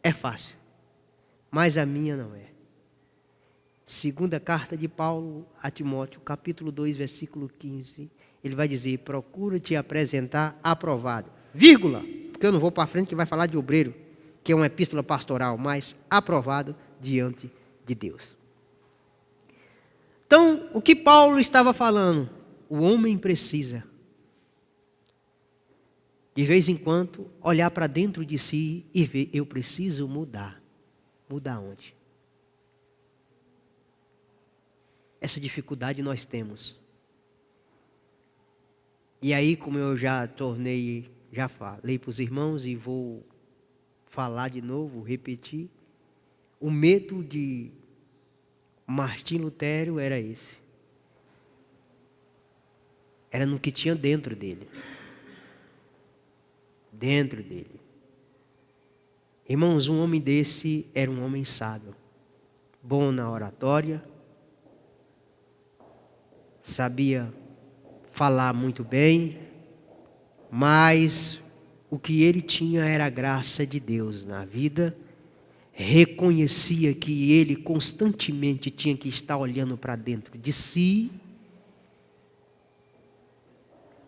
é fácil. Mas a minha não é. Segunda carta de Paulo a Timóteo, capítulo 2, versículo 15. Ele vai dizer, procura te apresentar aprovado. Vírgula, porque eu não vou para frente que vai falar de obreiro, que é uma epístola pastoral, mas aprovado diante de Deus. Então, o que Paulo estava falando? O homem precisa, de vez em quando, olhar para dentro de si e ver, eu preciso mudar. Mudar onde? Essa dificuldade nós temos. E aí, como eu já falei para os irmãos e vou falar de novo, repetir, o medo de Martim Lutero era esse. Era no que tinha dentro dele. Dentro dele. Irmãos, um homem desse era um homem sábio. Bom na oratória. Sabia falar muito bem. Mas o que ele tinha era a graça de Deus na vida. Reconhecia que ele constantemente tinha que estar olhando para dentro de si.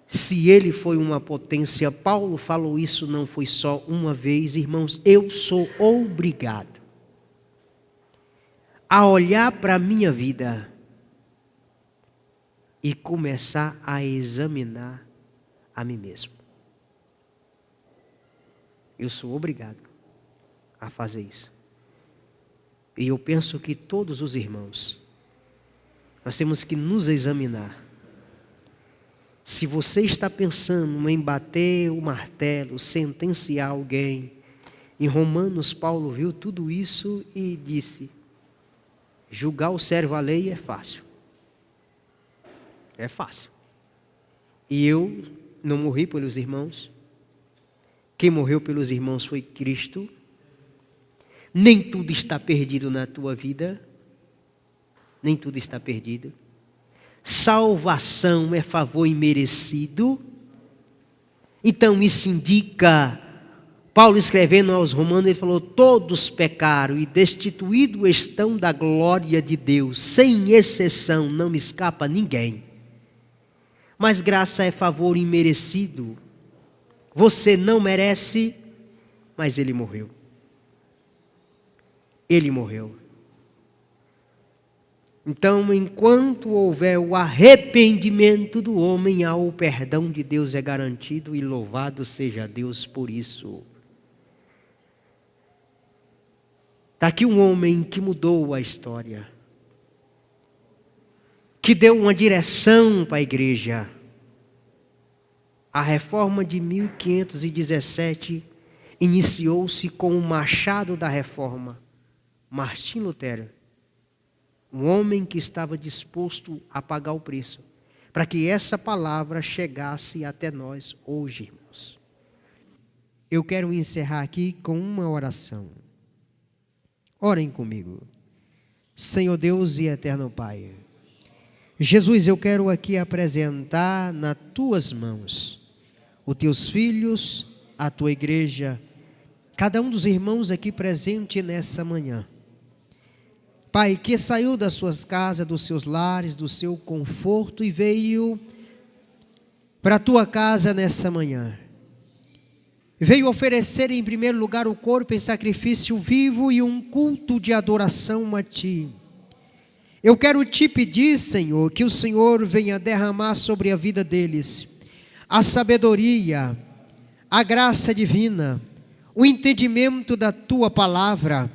Se ele foi uma potência, Paulo falou isso não foi só uma vez, irmãos, eu sou obrigado a olhar para a minha vida e começar a examinar a mim mesmo. Eu sou obrigado a fazer isso. E eu penso que todos os irmãos, nós temos que nos examinar. Se você está pensando em bater o martelo, sentenciar alguém, em Romanos Paulo viu tudo isso e disse, julgar o servo alheio é fácil. É fácil. E eu não morri pelos irmãos. Quem morreu pelos irmãos foi Cristo. Nem tudo está perdido na tua vida. Nem tudo está perdido. Salvação é favor imerecido. Então isso indica, Paulo escrevendo aos Romanos, ele falou, todos pecaram e destituídos estão da glória de Deus, sem exceção, não me escapa ninguém. Mas graça é favor imerecido. Você não merece, mas ele morreu. Ele morreu. Então, enquanto houver o arrependimento do homem, o perdão de Deus é garantido e louvado seja Deus por isso. Está aqui um homem que mudou a história, que deu uma direção para a igreja. A reforma de 1517 iniciou-se com o machado da reforma, Martim Lutero. Um homem que estava disposto a pagar o preço, para que essa palavra chegasse até nós hoje, irmãos. Eu quero encerrar aqui com uma oração. Orem comigo. Senhor Deus e eterno Pai, Jesus, eu quero aqui apresentar nas tuas mãos os teus filhos, a tua igreja, cada um dos irmãos aqui presente nessa manhã. Pai, que saiu das suas casas, dos seus lares, do seu conforto e veio para a tua casa nessa manhã. Veio oferecer em primeiro lugar o corpo em sacrifício vivo e um culto de adoração a Ti. Eu quero Te pedir, Senhor, que o Senhor venha derramar sobre a vida deles a sabedoria, a graça divina, o entendimento da Tua palavra.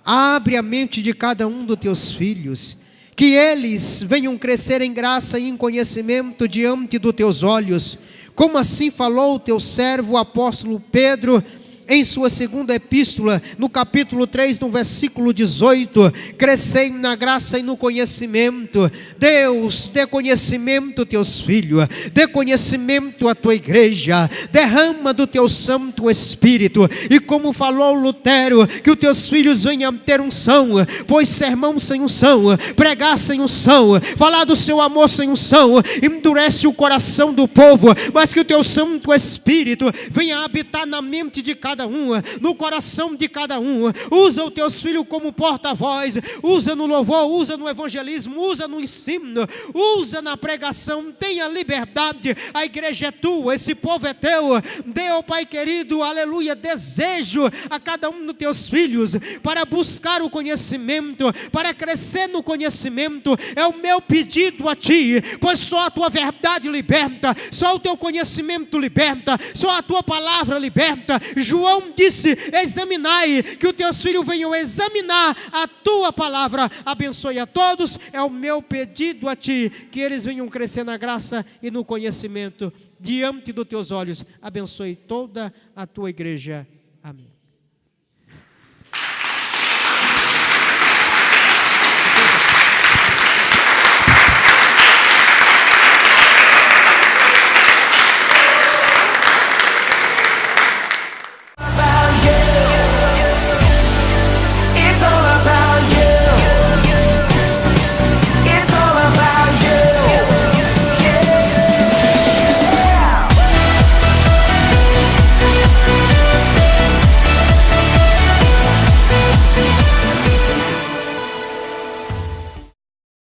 Abre a mente de cada um dos Teus filhos, que eles venham crescer em graça e em conhecimento diante dos Teus olhos, como assim falou o Teu servo, o apóstolo Pedro, em sua segunda epístola, no capítulo 3, no versículo 18, crescei na graça e no conhecimento. Deus, dê conhecimento a teus filhos, dê conhecimento à tua igreja, derrama do teu Santo Espírito, e como falou Lutero, que os teus filhos venham ter unção, pois sermão sem unção, pregar sem unção, falar do seu amor sem unção, endurece o coração do povo, mas que o teu Santo Espírito venha habitar na mente de cada um, no coração de cada um. Usa os teus filhos como porta-voz, usa no louvor, usa no evangelismo, usa no ensino, usa na pregação. Tenha liberdade, a igreja é tua, esse povo é teu. Dê ao Pai querido, aleluia, desejo a cada um dos teus filhos para buscar o conhecimento, para crescer no conhecimento. É o meu pedido a ti, pois só a tua verdade liberta, só o teu conhecimento liberta, só a tua palavra liberta. João disse: examinai, que os teus filhos venham examinar a tua palavra. Abençoe a todos, é o meu pedido a ti, que eles venham crescer na graça e no conhecimento diante dos teus olhos. Abençoe toda a tua igreja. Amém.